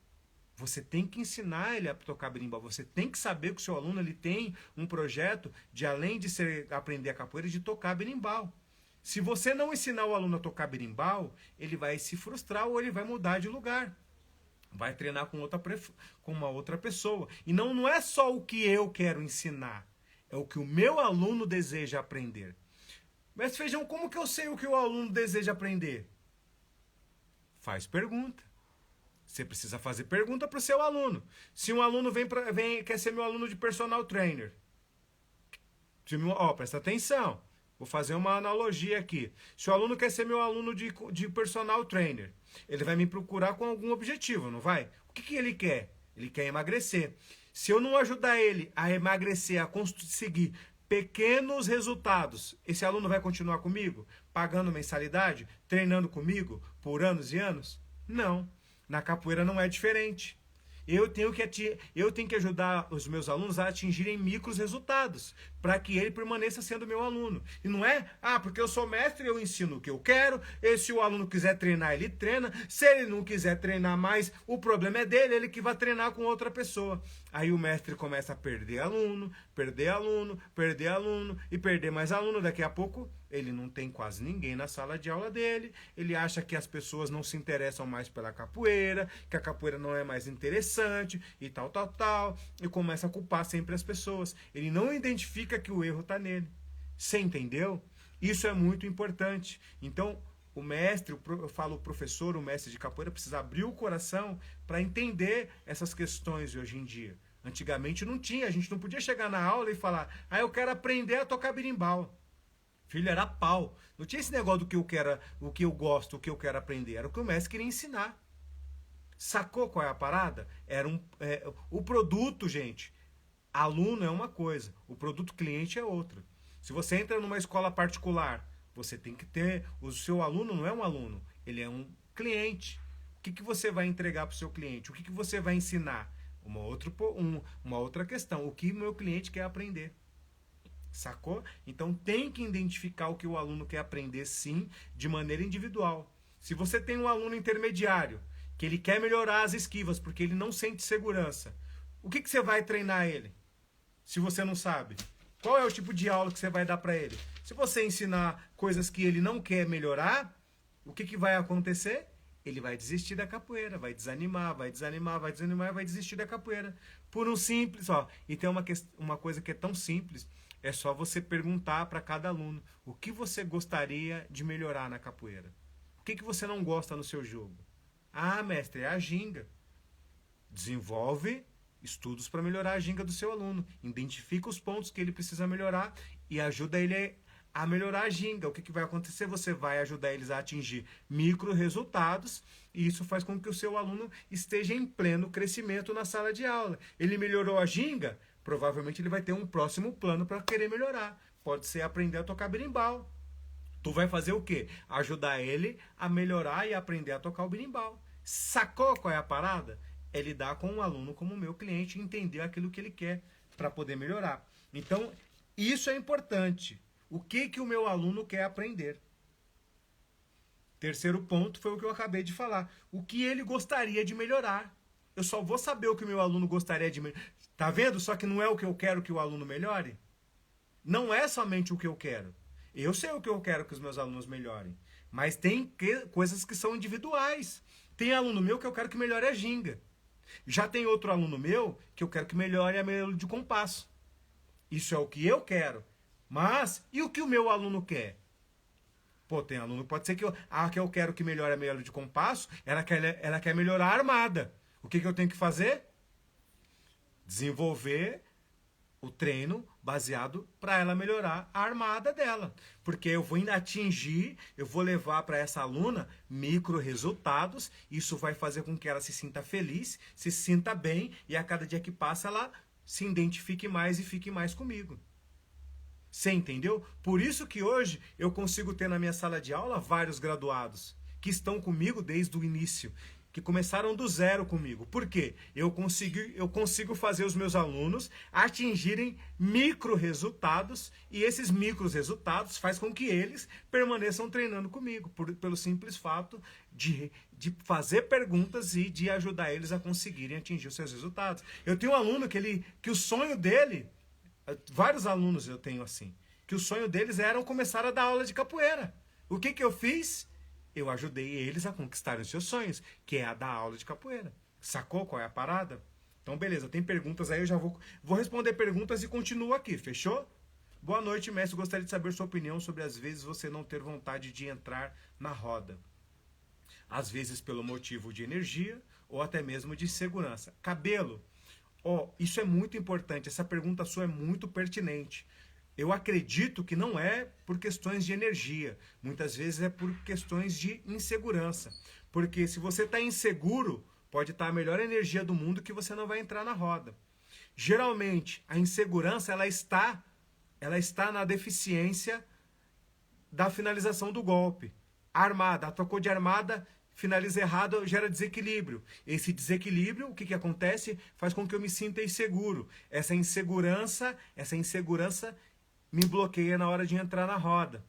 você tem que ensinar ele a tocar berimbau. Você tem que saber que o seu aluno ele tem um projeto de, além de aprender a capoeira, de tocar berimbau. Se você não ensinar o aluno a tocar berimbau, ele vai se frustrar ou ele vai mudar de lugar. Vai treinar com uma outra pessoa. E não é só o que eu quero ensinar, é o que o meu aluno deseja aprender. Mas Feijão, como que eu sei o que o aluno deseja aprender? Faz pergunta. Você precisa fazer pergunta para o seu aluno. Se um aluno quer ser meu aluno de personal trainer, presta atenção. Vou fazer uma analogia aqui. Se o aluno quer ser meu aluno de personal trainer, ele vai me procurar com algum objetivo, não vai? O que ele quer? Ele quer emagrecer. Se eu não ajudar ele a emagrecer, a conseguir pequenos resultados, esse aluno vai continuar comigo? Pagando mensalidade? Treinando comigo por anos e anos? Não. Na capoeira não é diferente. Eu tenho que ajudar os meus alunos a atingirem micros resultados, para que ele permaneça sendo meu aluno. E não é, porque eu sou mestre, eu ensino o que eu quero, e se o aluno quiser treinar, ele treina. Se ele não quiser treinar mais, o problema é dele, ele que vai treinar com outra pessoa. Aí o mestre começa a perder aluno, e perder mais aluno. Daqui a pouco ele não tem quase ninguém na sala de aula dele, ele acha que as pessoas não se interessam mais pela capoeira, que a capoeira não é mais interessante, e tal, e começa a culpar sempre as pessoas. Ele não identifica que o erro está nele. Você entendeu? Isso é muito importante. Então, o mestre, eu falo o professor, o mestre de capoeira, precisa abrir o coração para entender essas questões de hoje em dia. Antigamente não tinha, a gente não podia chegar na aula e falar, eu quero aprender a tocar berimbau. Filho, era pau. Não tinha esse negócio do que eu quero, o que eu gosto, o que eu quero aprender. Era o que o mestre queria ensinar. Sacou qual é a parada? O produto, gente. Aluno é uma coisa, o produto cliente é outra. Se você entra numa escola particular, você tem que ter. O seu aluno não é um aluno, ele é um cliente. O que você vai entregar para o seu cliente? O que você vai ensinar? Uma outra questão. O que o meu cliente quer aprender? Sacou? Então tem que identificar o que o aluno quer aprender, sim, de maneira individual. Se você tem um aluno intermediário que ele quer melhorar as esquivas porque ele não sente segurança, o que você vai treinar ele? Se você não sabe, qual é o tipo de aula que você vai dar para ele? Se você ensinar coisas que ele não quer melhorar, o que vai acontecer? Ele vai desistir da capoeira, vai desanimar, vai desanimar, vai desanimar, vai desistir da capoeira. Por um simples, ó. E tem uma coisa que é tão simples, é só você perguntar para cada aluno o que você gostaria de melhorar na capoeira. O que você não gosta no seu jogo? Ah, mestre, é a ginga. Desenvolve estudos para melhorar a ginga do seu aluno. Identifica os pontos que ele precisa melhorar e ajuda ele a melhorar a ginga. O que vai acontecer? Você vai ajudar eles a atingir micro resultados e isso faz com que o seu aluno esteja em pleno crescimento na sala de aula. Ele melhorou a ginga? Provavelmente ele vai ter um próximo plano para querer melhorar. Pode ser aprender a tocar berimbau. Tu vai fazer o quê? Ajudar ele a melhorar e aprender a tocar o berimbau. Sacou qual é a parada? É lidar com um aluno como meu cliente e entender aquilo que ele quer para poder melhorar. Então, isso é importante. O que o meu aluno quer aprender? Terceiro ponto foi o que eu acabei de falar. O que ele gostaria de melhorar. Eu só vou saber o que o meu aluno gostaria de melhorar. Tá vendo? Só que não é o que eu quero que o aluno melhore. Não é somente o que eu quero. Eu sei o que eu quero que os meus alunos melhorem. Mas tem coisas que são individuais. Tem aluno meu que eu quero que melhore a ginga. Já tem outro aluno meu que eu quero que melhore a melodia de compasso. Isso é o que eu quero. Mas, e o que o meu aluno quer? Pô, tem aluno que pode ser que que eu quero que melhore a melodia de compasso, ela quer melhorar a armada. O que eu tenho que fazer? Desenvolver o treino baseado para ela melhorar a armada dela. Porque eu vou atingir, eu vou levar para essa aluna micro resultados, isso vai fazer com que ela se sinta feliz, se sinta bem e a cada dia que passa ela se identifique mais e fique mais comigo. Você entendeu? Por isso que hoje eu consigo ter na minha sala de aula vários graduados que estão comigo desde o início, que começaram do zero comigo. Por quê? Eu consigo fazer os meus alunos atingirem micro resultados e esses micro resultados faz com que eles permaneçam treinando comigo, pelo simples fato de fazer perguntas e de ajudar eles a conseguirem atingir os seus resultados. Eu tenho um aluno que o sonho dele, vários alunos eu tenho assim, que o sonho deles era começar a dar aula de capoeira. O que eu fiz? Eu ajudei eles a conquistarem os seus sonhos, que é a dar aula de capoeira. Sacou qual é a parada? Então, beleza, tem perguntas aí, eu já vou responder perguntas e continuo aqui, fechou? Boa noite, mestre. Gostaria de saber sua opinião sobre às vezes você não ter vontade de entrar na roda. Às vezes pelo motivo de energia ou até mesmo de segurança. Cabelo, isso é muito importante, essa pergunta sua é muito pertinente. Eu acredito que não é por questões de energia. Muitas vezes é por questões de insegurança. Porque se você está inseguro, pode estar a melhor energia do mundo que você não vai entrar na roda. Geralmente, a insegurança ela está na deficiência da finalização do golpe. A armada, tocou de armada, finaliza errado, gera desequilíbrio. Esse desequilíbrio, o que acontece? Faz com que eu me sinta inseguro. Essa insegurança me bloqueia na hora de entrar na roda.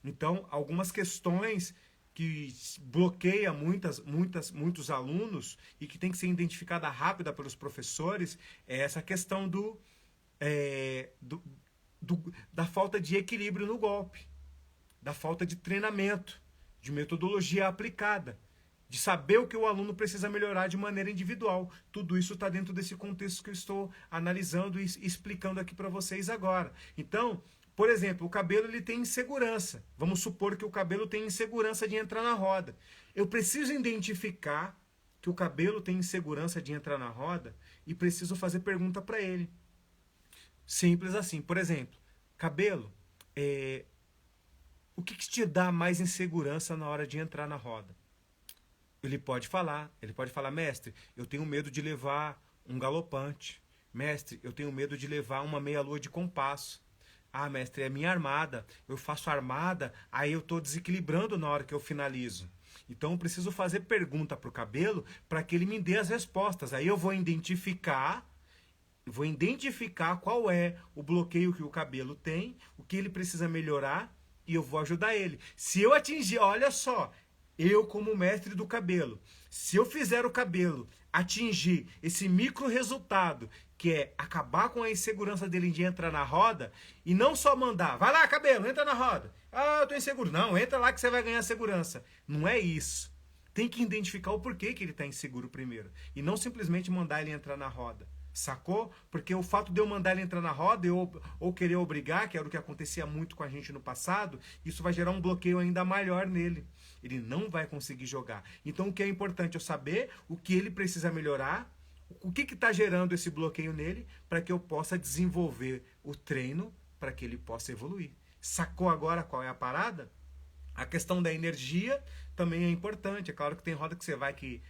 Então, algumas questões que bloqueiam muitos alunos e que tem que ser identificada rápida pelos professores é essa questão da falta de equilíbrio no golpe, da falta de treinamento, de metodologia aplicada, de saber o que o aluno precisa melhorar de maneira individual. Tudo isso está dentro desse contexto que eu estou analisando e explicando aqui para vocês agora. Então, por exemplo, o cabelo ele tem insegurança. Vamos supor que o cabelo tem insegurança de entrar na roda. Eu preciso identificar que o cabelo tem insegurança de entrar na roda e preciso fazer pergunta para ele. Simples assim. Por exemplo, cabelo, O que te dá mais insegurança na hora de entrar na roda? Ele pode falar, mestre, eu tenho medo de levar um galopante. Mestre, eu tenho medo de levar uma meia-lua de compasso. Ah, mestre, é minha armada. Eu faço armada, aí eu estou desequilibrando na hora que eu finalizo. Então eu preciso fazer pergunta para o cabelo para que ele me dê as respostas. Aí eu vou identificar qual é o bloqueio que o cabelo tem, o que ele precisa melhorar e eu vou ajudar ele. Se eu atingir, olha só, eu como mestre do cabelo, se eu fizer o cabelo atingir esse micro resultado, que é acabar com a insegurança dele de entrar na roda, e não só mandar, vai lá cabelo, entra na roda. Ah, eu tô inseguro. Não, entra lá que você vai ganhar segurança. Não é isso. Tem que identificar o porquê que ele tá inseguro primeiro. E não simplesmente mandar ele entrar na roda. Sacou? Porque o fato de eu mandar ele entrar na roda ou querer obrigar, que era o que acontecia muito com a gente no passado, isso vai gerar um bloqueio ainda maior nele. Ele não vai conseguir jogar. Então o que é importante é eu saber o que ele precisa melhorar, o que está gerando esse bloqueio nele, para que eu possa desenvolver o treino para que ele possa evoluir. Sacou agora qual é a parada? A questão da energia também é importante. É claro que tem roda que você vai que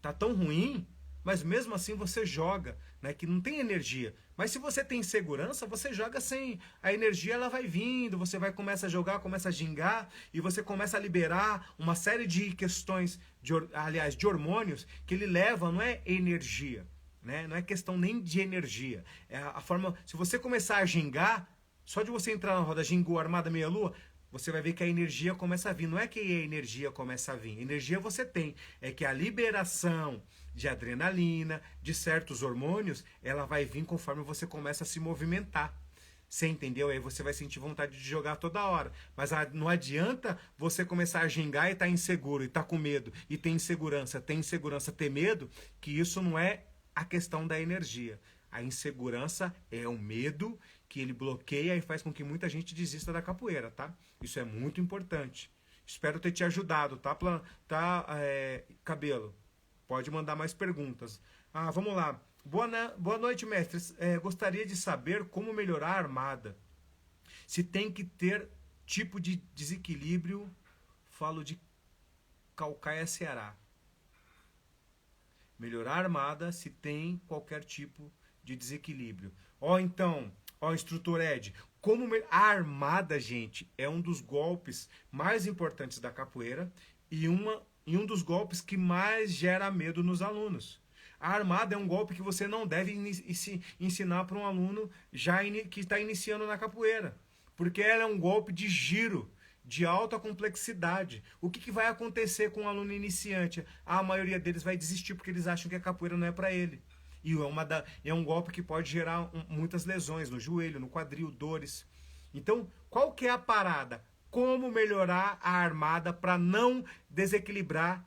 tá tão ruim, mas mesmo assim você joga, né, que não tem energia. Mas se você tem segurança, você joga sem. A energia ela vai vindo, você vai começa a jogar, começa a gingar e você começa a liberar uma série de questões, de hormônios que ele leva, não é energia, né? Não é questão nem de energia. É a forma, se você começar a gingar, só de você entrar na roda gingou, armada meia lua, você vai ver que a energia começa a vir. Não é que a energia começa a vir. Energia você tem. É que a liberação de adrenalina, de certos hormônios, ela vai vir conforme você começa a se movimentar. Você entendeu? Aí você vai sentir vontade de jogar toda hora. Mas não adianta você começar a gingar e tá inseguro, e tá com medo, e tem insegurança, ter medo, que isso não é a questão da energia. A insegurança é o medo que ele bloqueia e faz com que muita gente desista da capoeira, tá? Isso é muito importante. Espero ter te ajudado, tá, Cabelo? Pode mandar mais perguntas. Ah, vamos lá. Boa noite, mestres. Gostaria de saber como melhorar a armada. Se tem que ter tipo de desequilíbrio, falo de Caucaia, Ceará. Melhorar a armada se tem qualquer tipo de desequilíbrio. Então, instrutor Ed, a armada, gente, é um dos golpes mais importantes da capoeira e um dos golpes que mais gera medo nos alunos. A armada é um golpe que você não deve ensinar para um aluno que está iniciando na capoeira, porque ela é um golpe de giro, de alta complexidade. O que vai acontecer com um aluno iniciante? A maioria deles vai desistir porque eles acham que a capoeira não é para ele. E é um golpe que pode gerar muitas lesões no joelho, no quadril, dores. Então, qual que é a parada? Como melhorar a armada para não desequilibrar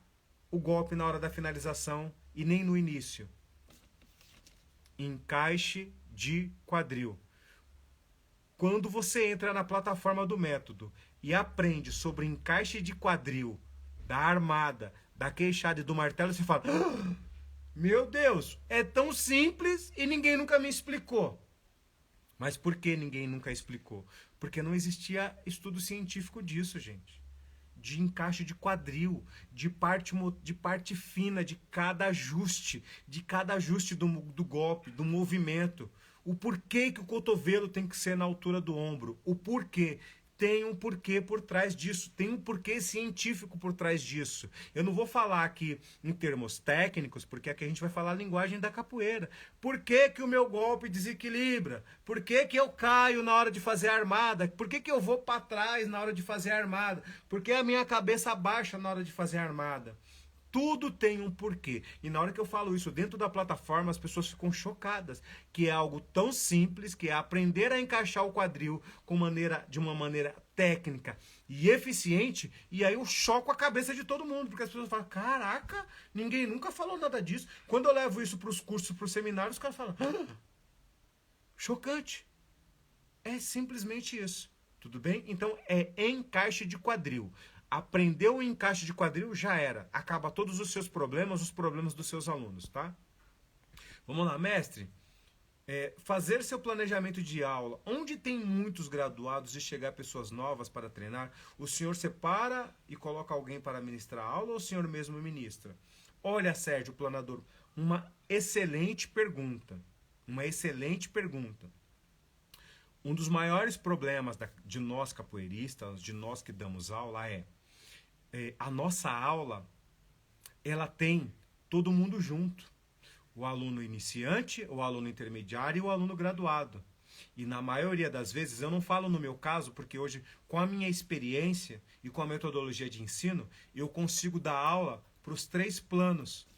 o golpe na hora da finalização e nem no início? Encaixe de quadril. Quando você entra na plataforma do método e aprende sobre encaixe de quadril, da armada, da queixada e do martelo, você fala: meu Deus, é tão simples e ninguém nunca me explicou. Mas por que ninguém nunca explicou? Porque não existia estudo científico disso, gente. De encaixe de quadril, de parte fina de cada ajuste do golpe, do movimento. O porquê que o cotovelo tem que ser na altura do ombro. O porquê. Tem um porquê por trás disso, tem um porquê científico por trás disso. Eu não vou falar aqui em termos técnicos, porque aqui a gente vai falar a linguagem da capoeira. Por que que o meu golpe desequilibra? Por que que eu caio na hora de fazer a armada? Por que que eu vou para trás na hora de fazer a armada? Por que a minha cabeça baixa na hora de fazer a armada? Tudo tem um porquê. E na hora que eu falo isso dentro da plataforma, as pessoas ficam chocadas. Que é algo tão simples, que é aprender a encaixar o quadril de uma maneira técnica e eficiente. E aí eu choco a cabeça de todo mundo. Porque as pessoas falam: caraca, ninguém nunca falou nada disso. Quando eu levo isso para os cursos, para os seminários, os caras falam: chocante. É simplesmente isso. Tudo bem? Então é encaixe de quadril. Aprendeu o encaixe de quadril, já era. Acaba todos os seus problemas, os problemas dos seus alunos, tá? Vamos lá, mestre. Fazer seu planejamento de aula, onde tem muitos graduados e chegar pessoas novas para treinar, o senhor separa e coloca alguém para ministrar a aula ou o senhor mesmo ministra? Olha, Sérgio Planador, uma excelente pergunta. Uma excelente pergunta. Um dos maiores problemas de nós capoeiristas, de nós que damos aula, a nossa aula, ela tem todo mundo junto. O aluno iniciante, o aluno intermediário e o aluno graduado. E na maioria das vezes, eu não falo no meu caso, porque hoje, com a minha experiência e com a metodologia de ensino, eu consigo dar aula para os 3 planos: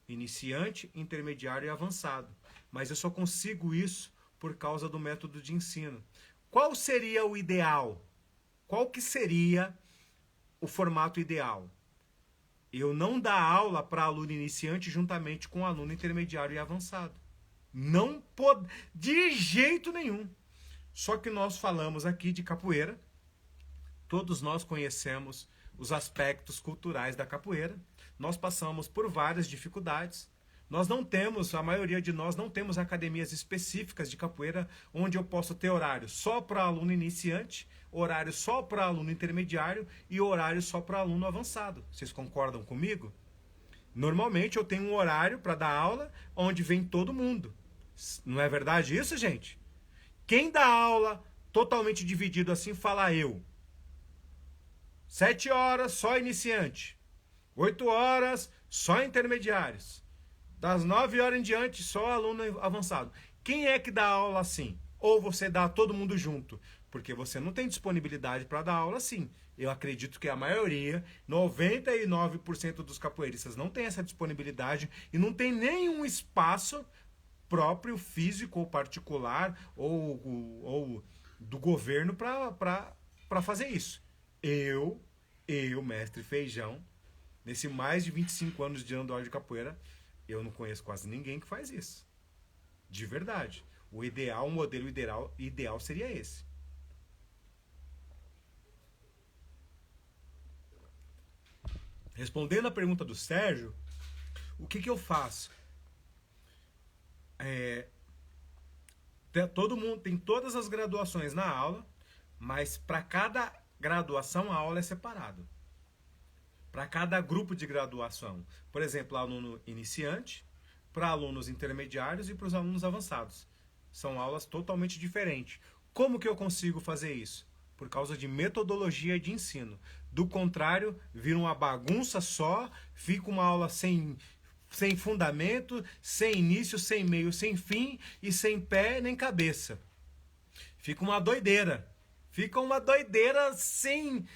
iniciante, intermediário e avançado. Mas eu só consigo isso por causa do método de ensino. Qual seria o ideal? Qual que seria o formato ideal? Eu não dar aula para aluno iniciante juntamente com aluno intermediário e avançado. Não pode, de jeito nenhum. Só que nós falamos aqui de capoeira. Todos nós conhecemos os aspectos culturais da capoeira. Nós passamos por várias dificuldades. Nós não temos, a maioria de nós não temos academias específicas de capoeira onde eu posso ter horário só para aluno iniciante, horário só para aluno intermediário e horário só para aluno avançado. Vocês concordam comigo? Normalmente eu tenho um horário para dar aula onde vem todo mundo. Não é verdade isso, gente? Quem dá aula totalmente dividido assim, fala eu. 7 horas só iniciante. 8 horas só intermediários. Das 9 horas em diante, só aluno avançado. Quem é que dá aula assim? Ou você dá todo mundo junto? Porque você não tem disponibilidade para dar aula assim. Eu acredito que a maioria, 99% dos capoeiristas não tem essa disponibilidade e não tem nenhum espaço próprio, físico ou particular ou do governo para fazer isso. Eu, mestre Feijão, nesse mais de 25 anos de dando aula de capoeira, eu não conheço quase ninguém que faz isso. De verdade. O modelo ideal seria esse. Respondendo a pergunta do Sérgio, o que eu faço? Todo mundo tem todas as graduações na aula, mas para cada graduação a aula é separada. Para cada grupo de graduação. Por exemplo, aluno iniciante, para alunos intermediários e para os alunos avançados. São aulas totalmente diferentes. Como que eu consigo fazer isso? Por causa de metodologia de ensino. Do contrário, vira uma bagunça só, fica uma aula sem fundamento, sem início, sem meio, sem fim e sem pé nem cabeça. Fica uma doideira. Fica uma doideira sem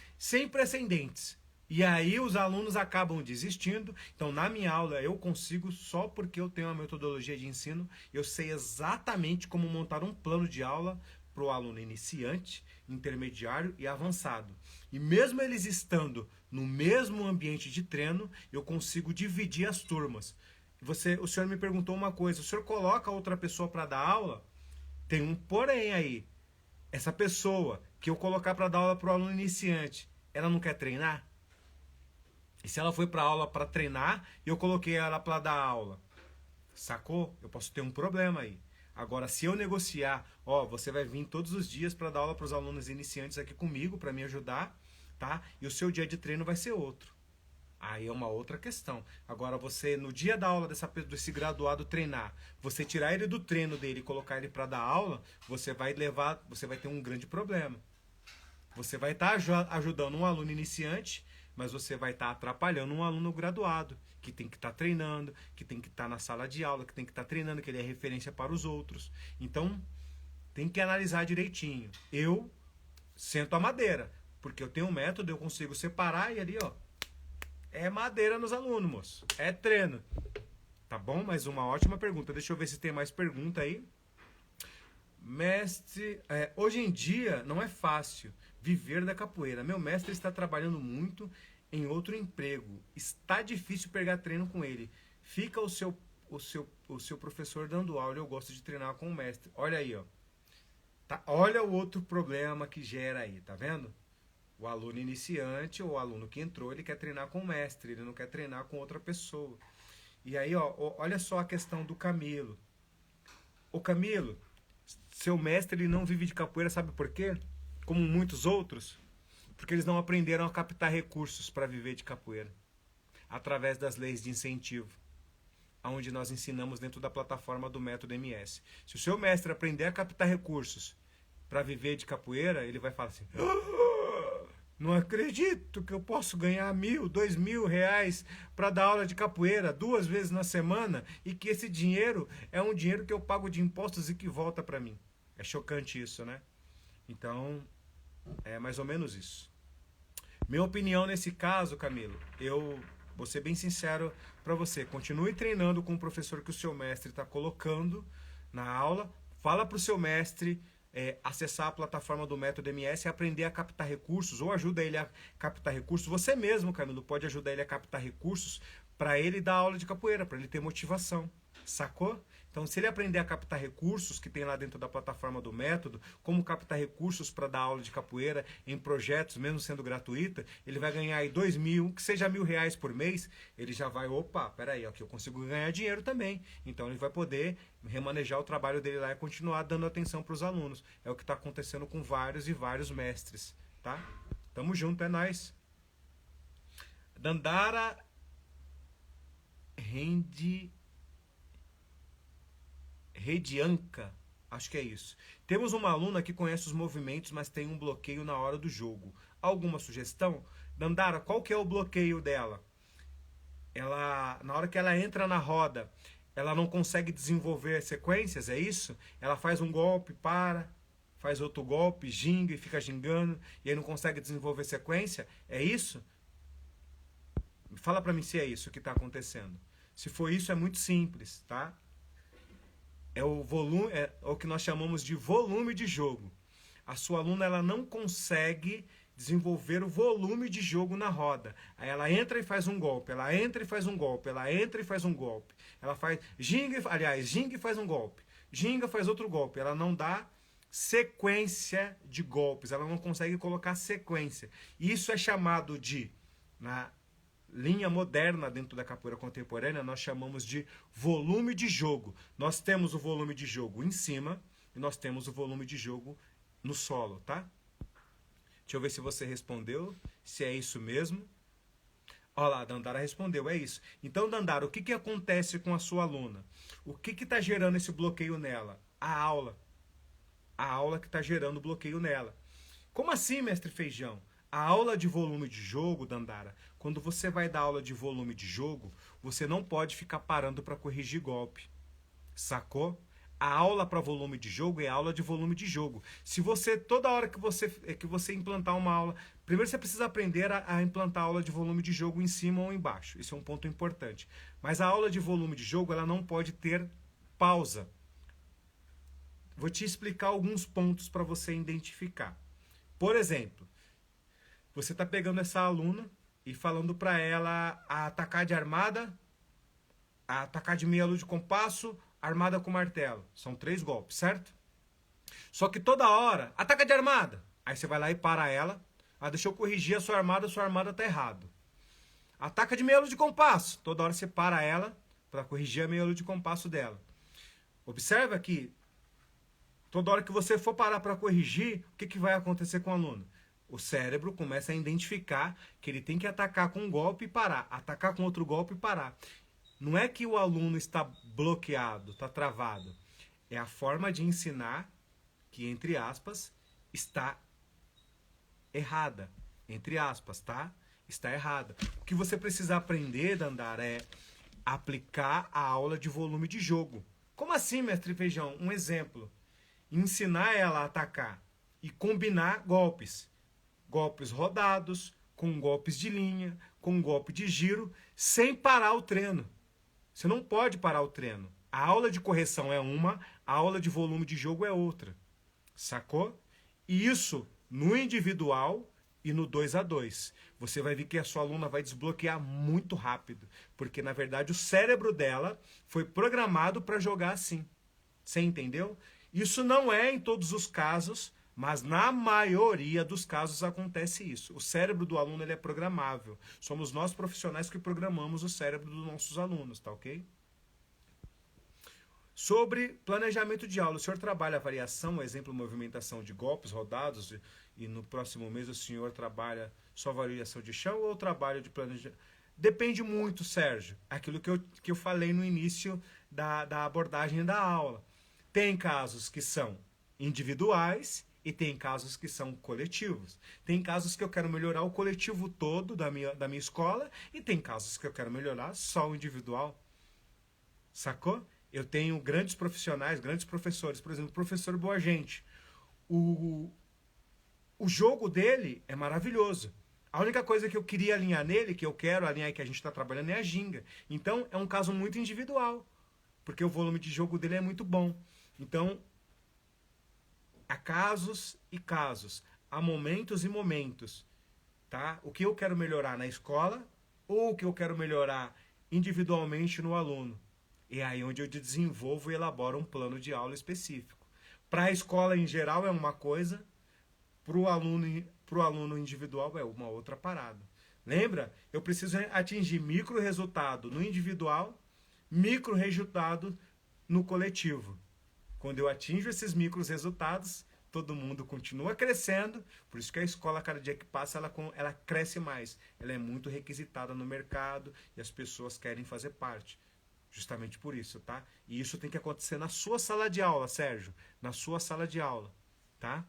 precedentes. E aí os alunos acabam desistindo. Então, na minha aula, eu consigo, só porque eu tenho uma metodologia de ensino, eu sei exatamente como montar um plano de aula para o aluno iniciante, intermediário e avançado. E mesmo eles estando no mesmo ambiente de treino, eu consigo dividir as turmas. O senhor me perguntou uma coisa, o senhor coloca outra pessoa para dar aula? Tem um porém aí. Essa pessoa que eu colocar para dar aula para o aluno iniciante, ela não quer treinar? E se ela foi para aula para treinar e eu coloquei ela para dar aula? Sacou? Eu posso ter um problema aí. Agora, se eu negociar, você vai vir todos os dias para dar aula para os alunos iniciantes aqui comigo, para me ajudar, tá? E o seu dia de treino vai ser outro. Aí é uma outra questão. Agora, você, no dia da aula desse graduado treinar, você tirar ele do treino dele e colocar ele para dar aula, você vai ter um grande problema. Você vai estar ajudando um aluno iniciante, mas você vai estar atrapalhando um aluno graduado, que tem que estar treinando, que tem que estar na sala de aula, que tem que estar treinando, que ele é referência para os outros. Então, tem que analisar direitinho. Eu sento a madeira, porque eu tenho um método, eu consigo separar e ali, é madeira nos alunos, moço. É treino. Tá bom? Mas uma ótima pergunta. Deixa eu ver se tem mais pergunta aí. Mestre, hoje em dia não é fácil viver da capoeira. Meu mestre está trabalhando muito em outro emprego. Está difícil pegar treino com ele. Fica o seu professor dando aula. Eu gosto de treinar com o mestre. Olha aí, Tá? Olha o outro problema que gera aí, tá vendo? O aluno iniciante ou o aluno que entrou, ele quer treinar com o mestre, ele não quer treinar com outra pessoa. E aí, olha só a questão do Camilo. Ô Camilo, seu mestre ele não vive de capoeira, sabe por quê? Como muitos outros, porque eles não aprenderam a captar recursos para viver de capoeira, através das leis de incentivo, onde nós ensinamos dentro da plataforma do método MS. Se o seu mestre aprender a captar recursos para viver de capoeira, ele vai falar assim: "Ah, não acredito que eu posso ganhar 1.000, 2.000 reais para dar aula de capoeira 2 vezes na semana e que esse dinheiro é um dinheiro que eu pago de impostos e que volta para mim." É chocante isso, né? Então, é mais ou menos isso. Minha opinião nesse caso, Camilo, eu vou ser bem sincero para você. Continue treinando com o professor que o seu mestre está colocando na aula. Fala para o seu mestre acessar a plataforma do Método MS e aprender a captar recursos, ou ajuda ele a captar recursos. Você mesmo, Camilo, pode ajudar ele a captar recursos para ele dar aula de capoeira, para ele ter motivação. Sacou? Então, se ele aprender a captar recursos que tem lá dentro da plataforma do método, como captar recursos para dar aula de capoeira em projetos, mesmo sendo gratuita, ele vai ganhar aí 2.000, que seja 1.000 reais por mês, ele já vai, opa, peraí, aqui eu consigo ganhar dinheiro também. Então ele vai poder remanejar o trabalho dele lá e continuar dando atenção para os alunos. É o que está acontecendo com vários e vários mestres, tá? Tamo junto, é nóis. Dandara Redianca, acho que é isso. Temos uma aluna que conhece os movimentos, mas tem um bloqueio na hora do jogo. Alguma sugestão? Dandara, qual que é o bloqueio dela? Na hora que ela entra na roda, ela não consegue desenvolver sequências, é isso? Ela faz um golpe, faz outro golpe, ginga e fica gingando, e aí não consegue desenvolver sequência? É isso? Fala pra mim se é isso que está acontecendo. Se for isso, é muito simples, tá? É o volume, é o que nós chamamos de volume de jogo. A sua aluna ela não consegue desenvolver o volume de jogo na roda. Aí ela entra e faz um golpe, ela entra e faz um golpe, ela entra e faz um golpe. Ela faz ginga, ginga e faz um golpe. Ginga faz outro golpe. Ela não dá sequência de golpes, ela não consegue colocar sequência. Isso é chamado de, na linha moderna dentro da capoeira contemporânea, nós chamamos de volume de jogo. Nós temos o volume de jogo em cima e nós temos o volume de jogo no solo, tá? Deixa eu ver se você respondeu, se é isso mesmo. Olha lá, a Dandara respondeu, é isso. Então, Dandara, o que acontece com a sua aluna? O que está gerando esse bloqueio nela? A aula. A aula que está gerando bloqueio nela. Como assim, mestre Feijão? A aula de volume de jogo, Dandara, quando você vai dar aula de volume de jogo, você não pode ficar parando para corrigir golpe. Sacou? A aula para volume de jogo é aula de volume de jogo. Se você, toda hora que você implantar uma aula, primeiro você precisa aprender a implantar a aula de volume de jogo em cima ou embaixo. Isso é um ponto importante. Mas a aula de volume de jogo, ela não pode ter pausa. Vou te explicar alguns pontos para você identificar. Por exemplo, você está pegando essa aluna e falando para ela a atacar de armada, a atacar de meia lua de compasso, armada com martelo. São 3 golpes, certo? Só que toda hora, ataca de armada. Aí você vai lá e para ela. Ah, deixa eu corrigir a sua armada tá errado. Ataca de meia lua de compasso. Toda hora você para ela para corrigir a meia lua de compasso dela. Observa que toda hora que você for parar para corrigir, o que vai acontecer com o aluno? O cérebro começa a identificar que ele tem que atacar com um golpe e parar, atacar com outro golpe e parar. Não é que o aluno está bloqueado, está travado. É a forma de ensinar que, entre aspas, está errada. Entre aspas, tá? Está errada. O que você precisa aprender, Dandara, é aplicar a aula de volume de jogo. Como assim, mestre Feijão? Um exemplo. Ensinar ela a atacar e combinar golpes. Golpes rodados, com golpes de linha, com golpe de giro, sem parar o treino. Você não pode parar o treino. A aula de correção é uma, a aula de volume de jogo é outra. Sacou? E isso no individual e no 2 a 2. Você vai ver que a sua aluna vai desbloquear muito rápido, porque na verdade o cérebro dela foi programado para jogar assim. Você entendeu? Isso não é em todos os casos, mas na maioria dos casos acontece isso. O cérebro do aluno ele é programável. Somos nós profissionais que programamos o cérebro dos nossos alunos, tá ok? Sobre planejamento de aula, o senhor trabalha a variação, exemplo, movimentação de golpes rodados, e no próximo mês o senhor trabalha só variação de chão ou trabalho de planejamento? Depende muito, Sérgio. Aquilo que eu falei no início da abordagem da aula. Tem casos que são individuais e tem casos que são coletivos. Tem casos que eu quero melhorar o coletivo todo da minha escola e tem casos que eu quero melhorar só o individual. Sacou? Eu tenho grandes profissionais, grandes professores. Por exemplo, o professor Boagente. O, o jogo dele é maravilhoso. A única coisa que eu queria alinhar nele, que eu quero alinhar e que a gente está trabalhando, é a ginga. Então, é um caso muito individual. Porque o volume de jogo dele é muito bom. Então, há casos e casos. Há momentos e momentos. Tá? O que eu quero melhorar na escola ou o que eu quero melhorar individualmente no aluno. É aí onde eu desenvolvo e elaboro um plano de aula específico. Para a escola em geral é uma coisa, para o aluno individual é uma outra parada. Lembra? Eu preciso atingir micro resultado no individual, micro resultado no coletivo. Quando eu atinjo esses micros resultados, todo mundo continua crescendo, por isso que a escola, cada dia que passa, ela cresce mais. Ela é muito requisitada no mercado e as pessoas querem fazer parte. Justamente por isso, tá? E isso tem que acontecer na sua sala de aula, Sérgio. Na sua sala de aula, tá?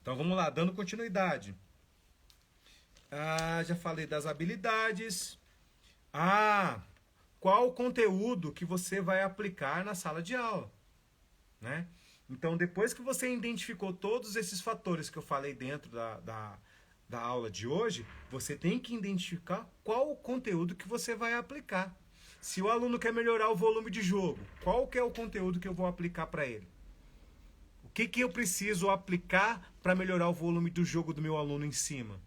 Então vamos lá, dando continuidade. Já falei das habilidades. Qual o conteúdo que você vai aplicar na sala de aula, né? Então, depois que você identificou todos esses fatores que eu falei dentro da aula de hoje, você tem que identificar qual o conteúdo que você vai aplicar. Se o aluno quer melhorar o volume de jogo, qual que é o conteúdo que eu vou aplicar para ele? O que eu preciso aplicar para melhorar o volume do jogo do meu aluno em cima?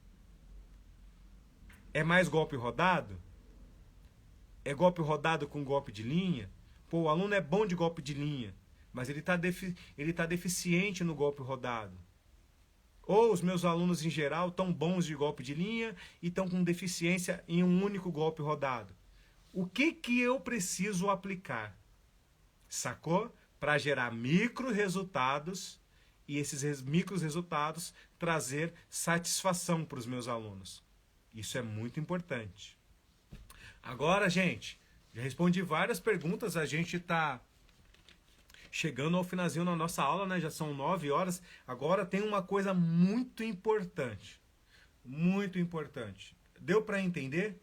É mais golpe rodado? É golpe rodado com golpe de linha? Pô, o aluno é bom de golpe de linha, mas ele tá deficiente no golpe rodado. Ou os meus alunos em geral estão bons de golpe de linha e estão com deficiência em um único golpe rodado. O que eu preciso aplicar? Sacou? Para gerar micro resultados e esses micros resultados trazer satisfação para os meus alunos. Isso é muito importante. Agora, gente, já respondi várias perguntas, a gente está chegando ao finalzinho da nossa aula, né? Já são 9 horas. Agora tem uma coisa muito importante. Muito importante. Deu para entender?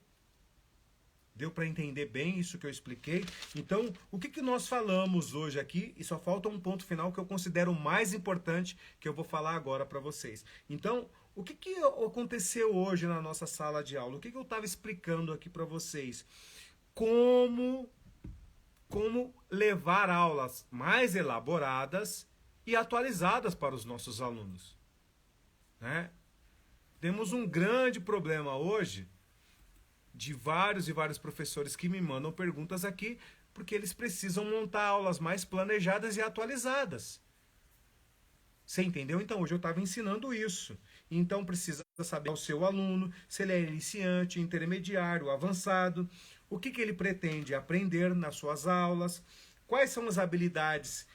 Deu para entender bem isso que eu expliquei? Então, o que nós falamos hoje aqui? E só falta um ponto final que eu considero o mais importante, que eu vou falar agora para vocês. Então, o que aconteceu hoje na nossa sala de aula? O que eu estava explicando aqui para vocês? Como levar aulas mais elaboradas e atualizadas para os nossos alunos, né? Temos um grande problema hoje de vários e vários professores que me mandam perguntas aqui, porque eles precisam montar aulas mais planejadas e atualizadas. Você entendeu? Então, hoje eu estava ensinando isso. Então, precisa saber o seu aluno, se ele é iniciante, intermediário, avançado, o que ele pretende aprender nas suas aulas, quais são as habilidades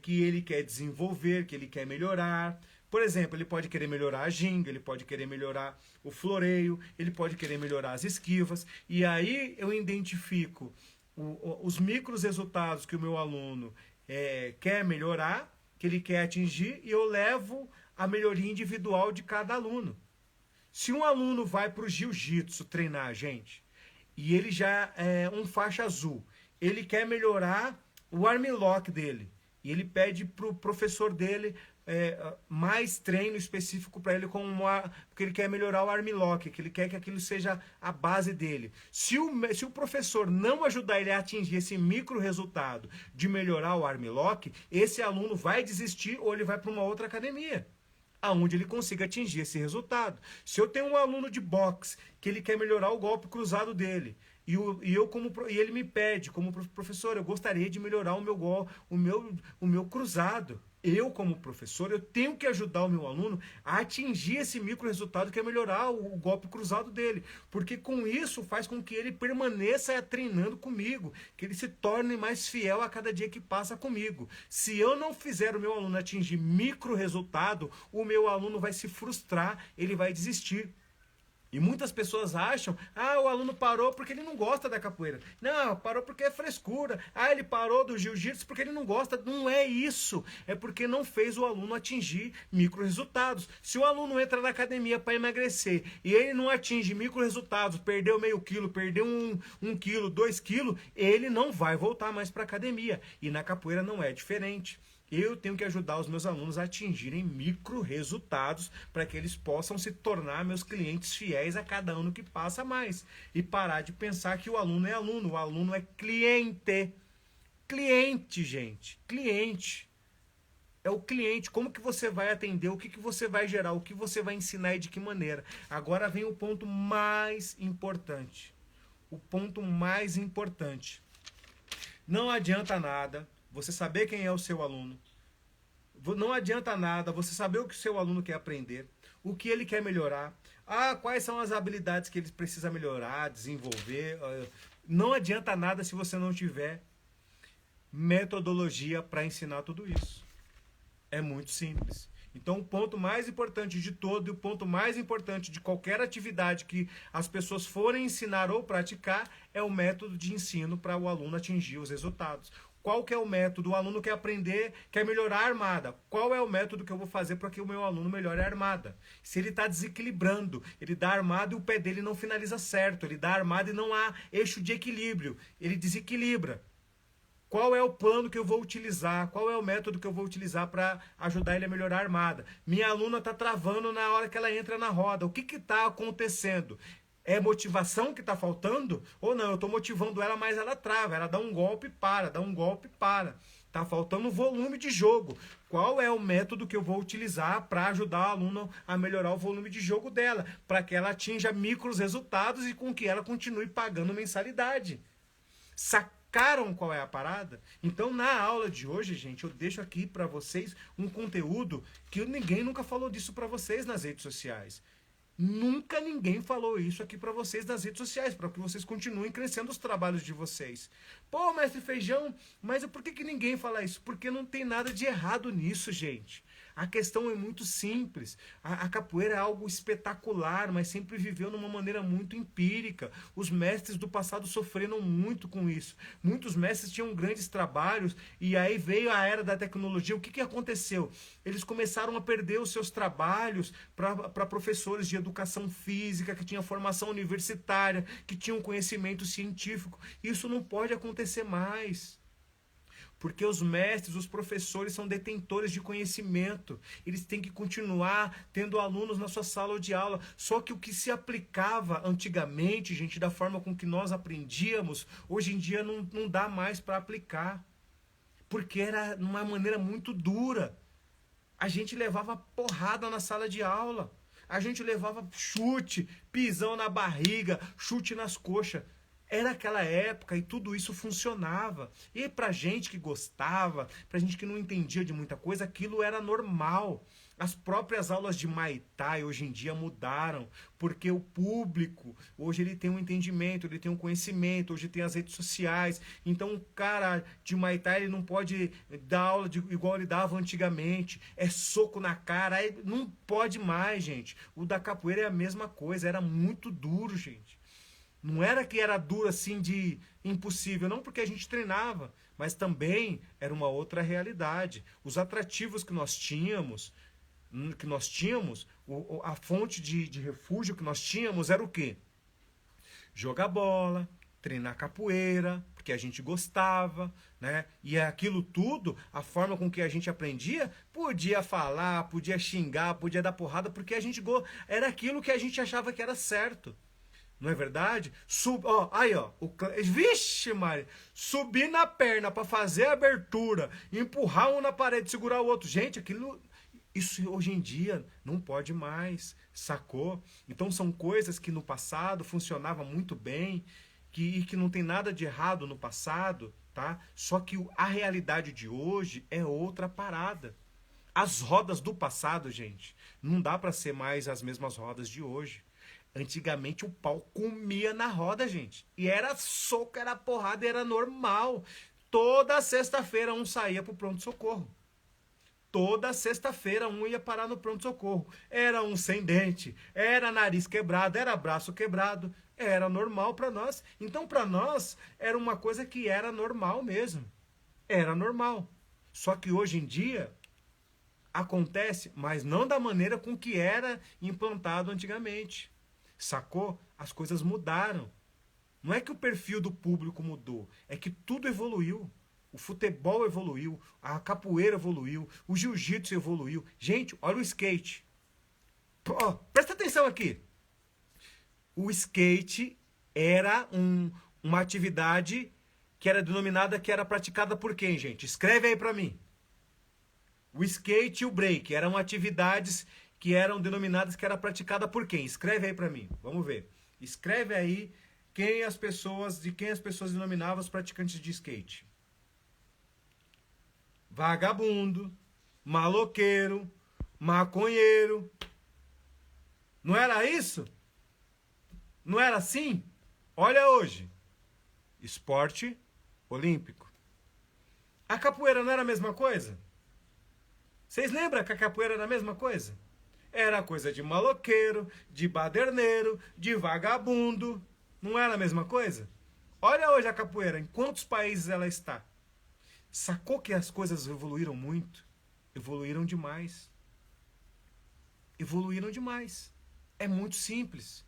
que ele quer desenvolver, que ele quer melhorar. Por exemplo, ele pode querer melhorar a ginga, ele pode querer melhorar o floreio, ele pode querer melhorar as esquivas. E aí eu identifico os micros resultados que o meu aluno quer melhorar, que ele quer atingir, e eu levo a melhoria individual de cada aluno. Se um aluno vai para o jiu-jitsu treinar a gente, e ele já é um faixa azul, ele quer melhorar o armlock dele, e ele pede para o professor dele mais treino específico para ele, porque ele quer melhorar o armlock, que ele quer que aquilo seja a base dele. Se o professor não ajudar ele a atingir esse micro resultado de melhorar o armlock, esse aluno vai desistir ou ele vai para uma outra academia, aonde ele consiga atingir esse resultado. Se eu tenho um aluno de boxe que ele quer melhorar o golpe cruzado dele, e ele me pede, como professor, eu gostaria de melhorar o meu cruzado. Eu, como professor, eu tenho que ajudar o meu aluno a atingir esse micro resultado que é melhorar o golpe cruzado dele. Porque com isso faz com que ele permaneça treinando comigo, que ele se torne mais fiel a cada dia que passa comigo. Se eu não fizer o meu aluno atingir micro resultado, o meu aluno vai se frustrar, ele vai desistir. E muitas pessoas acham, o aluno parou porque ele não gosta da capoeira. Não, parou porque é frescura. Ele parou do jiu-jitsu porque ele não gosta. Não é isso. É porque não fez o aluno atingir micro resultados. Se o aluno entra na academia para emagrecer e ele não atinge micro resultados, perdeu meio quilo, perdeu um quilo, 2 quilos, ele não vai voltar mais para a academia. E na capoeira não é diferente. Eu tenho que ajudar os meus alunos a atingirem micro resultados para que eles possam se tornar meus clientes fiéis a cada ano que passa mais. E parar de pensar que o aluno é cliente. Cliente, gente. Cliente. É o cliente. Como que você vai atender? O que você vai gerar? O que você vai ensinar e de que maneira? Agora vem o ponto mais importante. O ponto mais importante. Não adianta nada você saber quem é o seu aluno. Não adianta nada você saber o que o seu aluno quer aprender, o que ele quer melhorar, quais são as habilidades que ele precisa melhorar, desenvolver. Não adianta nada se você não tiver metodologia para ensinar tudo isso. É muito simples. Então, o ponto mais importante de todo e o ponto mais importante de qualquer atividade que as pessoas forem ensinar ou praticar é o método de ensino para o aluno atingir os resultados. Qual que é o método? O aluno quer aprender, quer melhorar a armada. Qual é o método que eu vou fazer para que o meu aluno melhore a armada? Se ele está desequilibrando, ele dá armada e o pé dele não finaliza certo, ele dá armada e não há eixo de equilíbrio, ele desequilibra. Qual é o plano que eu vou utilizar? Qual é o método que eu vou utilizar para ajudar ele a melhorar a armada? Minha aluna está travando na hora que ela entra na roda. O que está acontecendo? É motivação que está faltando? Ou não, eu estou motivando ela, mas ela trava. Ela dá um golpe e para, dá um golpe e para. Está faltando volume de jogo. Qual é o método que eu vou utilizar para ajudar a aluna a melhorar o volume de jogo dela? Para que ela atinja micros resultados e com que ela continue pagando mensalidade. Sacaram qual é a parada? Então, na aula de hoje, gente, eu deixo aqui para vocês um conteúdo que ninguém nunca falou disso para vocês nas redes sociais. Nunca ninguém falou isso aqui para vocês nas redes sociais, para que vocês continuem crescendo os trabalhos de vocês. Pô, mestre Feijão, mas por que ninguém fala isso? Porque não tem nada de errado nisso, gente. A questão é muito simples. A capoeira é algo espetacular, mas sempre viveu de uma maneira muito empírica. Os mestres do passado sofreram muito com isso. Muitos mestres tinham grandes trabalhos e aí veio a era da tecnologia. O que aconteceu? Eles começaram a perder os seus trabalhos para professores de educação física, que tinham formação universitária, que tinham conhecimento científico. Isso não pode acontecer mais. Porque os mestres, os professores são detentores de conhecimento. Eles têm que continuar tendo alunos na sua sala de aula. Só que o que se aplicava antigamente, gente, da forma com que nós aprendíamos, hoje em dia não dá mais para aplicar. Porque era de uma maneira muito dura. A gente levava porrada na sala de aula. A gente levava chute, pisão na barriga, chute nas coxas. Era aquela época e tudo isso funcionava. E pra gente que gostava, pra gente que não entendia de muita coisa, aquilo era normal. As próprias aulas de Muay Thai hoje em dia mudaram, porque o público, hoje ele tem um entendimento, ele tem um conhecimento, hoje tem as redes sociais. Então o cara de Muay Thai ele não pode dar aula igual ele dava antigamente. É soco na cara, não pode mais, gente. O da capoeira é a mesma coisa, era muito duro, gente. Não era que era duro assim de impossível, não porque a gente treinava, mas também era uma outra realidade. Os atrativos que nós tínhamos, a fonte de refúgio que nós tínhamos era o quê? Jogar bola, treinar capoeira, porque a gente gostava, né? E aquilo tudo, a forma com que a gente aprendia, podia falar, podia xingar, podia dar porrada, porque era aquilo que a gente achava que era certo. Não é verdade? Vixe, Mari, subir na perna para fazer a abertura, empurrar um na parede, segurar o outro. Gente, isso hoje em dia não pode mais, sacou? Então são coisas que no passado funcionavam muito bem, que não tem nada de errado no passado, tá? Só que a realidade de hoje é outra parada. As rodas do passado, gente, não dá para ser mais as mesmas rodas de hoje. Antigamente o pau comia na roda, gente. E era soco, era porrada, era normal. Toda sexta-feira um saía pro pronto-socorro. Toda sexta-feira um ia parar no pronto-socorro. Era um sem dente, era nariz quebrado, era braço quebrado. Era normal para nós. Então, para nós, era uma coisa que era normal mesmo. Era normal. Só que hoje em dia, acontece, mas não da maneira com que era implantado antigamente. Sacou? As coisas mudaram. Não é que o perfil do público mudou, é que tudo evoluiu. O futebol evoluiu, a capoeira evoluiu, o jiu-jitsu evoluiu. Gente, olha o skate. Presta atenção aqui. O skate era uma atividade que era denominada, que era praticada por quem, gente? Escreve aí pra mim. O skate e o break eram atividades que eram denominadas, que era praticada por quem? Escreve aí pra mim. Vamos ver. Escreve aí de quem as pessoas denominavam os praticantes de skate. Vagabundo, maloqueiro, maconheiro. Não era isso? Não era assim? Olha hoje. Esporte olímpico. A capoeira não era a mesma coisa? Vocês lembram que a capoeira era a mesma coisa? Era coisa de maloqueiro, de baderneiro, de vagabundo. Não era a mesma coisa? Olha hoje a capoeira, em quantos países ela está? Sacou que as coisas evoluíram muito? Evoluíram demais. Evoluíram demais. É muito simples.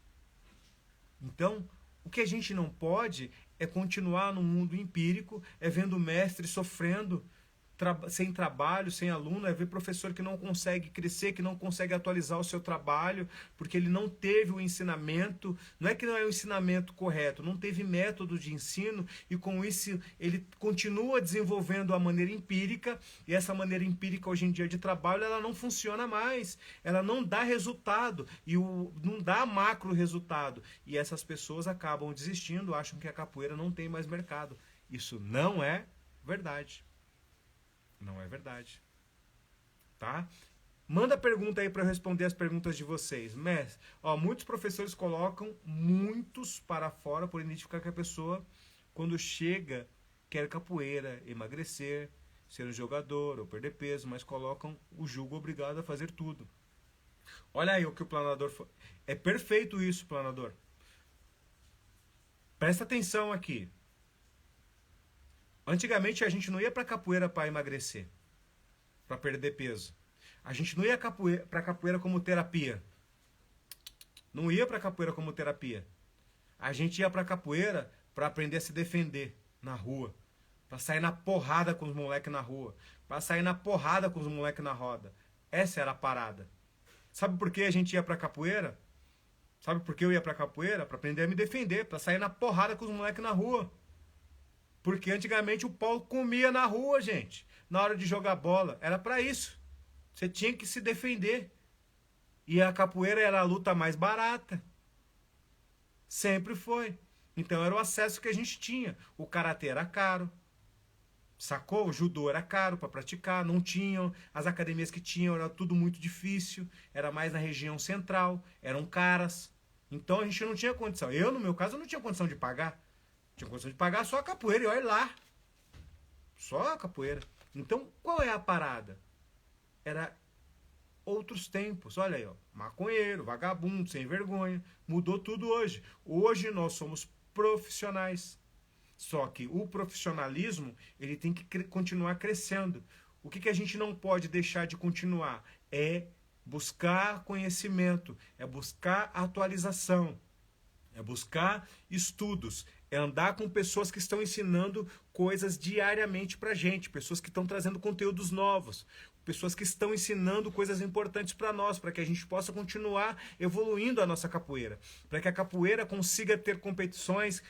Então, o que a gente não pode é continuar no mundo empírico, é vendo o mestre sofrendo, sem trabalho, sem aluno, é ver professor que não consegue crescer, que não consegue atualizar o seu trabalho, porque ele não teve o ensinamento, não é que não é o ensinamento correto, não teve método de ensino, e com isso ele continua desenvolvendo a maneira empírica, e essa maneira empírica hoje em dia de trabalho, ela não funciona mais, ela não dá resultado, não dá macro resultado, e essas pessoas acabam desistindo, acham que a capoeira não tem mais mercado. Isso não é verdade. Não é verdade. Tá? Manda pergunta aí para eu responder as perguntas de vocês. Mestre, muitos professores colocam muitos para fora por identificar que a pessoa, quando chega, quer capoeira, emagrecer, ser um jogador ou perder peso, mas colocam o jugo obrigado a fazer tudo. Olha aí o que o planador... É perfeito isso, planador. Presta atenção aqui. Antigamente a gente não ia pra capoeira para emagrecer, para perder peso. A gente não ia pra capoeira como terapia. Não ia pra capoeira como terapia. A gente ia pra capoeira para aprender a se defender na rua, para sair na porrada com os moleques na rua, para sair na porrada com os moleques na roda. Essa era a parada. Sabe por que a gente ia pra capoeira? Sabe por que eu ia pra capoeira? Para aprender a me defender, para sair na porrada com os moleques na rua. Porque antigamente o pau comia na rua, gente. Na hora de jogar bola. Era pra isso. Você tinha que se defender. E a capoeira era a luta mais barata. Sempre foi. Então era o acesso que a gente tinha. O karatê era caro. Sacou? O judô era caro para praticar. Não tinham. As academias que tinham era tudo muito difícil. Era mais na região central. Eram caras. Então a gente não tinha condição. Eu, no meu caso, não tinha condição de pagar. Tinha condição de pagar só a capoeira, e olha lá. Só a capoeira. Então, qual é a parada? Era outros tempos. Olha aí, ó. Maconheiro, vagabundo, sem vergonha. Mudou tudo hoje. Hoje nós somos profissionais. Só que o profissionalismo, ele tem que continuar crescendo. O que a gente não pode deixar de continuar? É buscar conhecimento, é buscar atualização, é buscar estudos, é andar com pessoas que estão ensinando coisas diariamente pra gente, pessoas que estão trazendo conteúdos novos, pessoas que estão ensinando coisas importantes para nós, para que a gente possa continuar evoluindo a nossa capoeira, para que a capoeira consiga ter competições,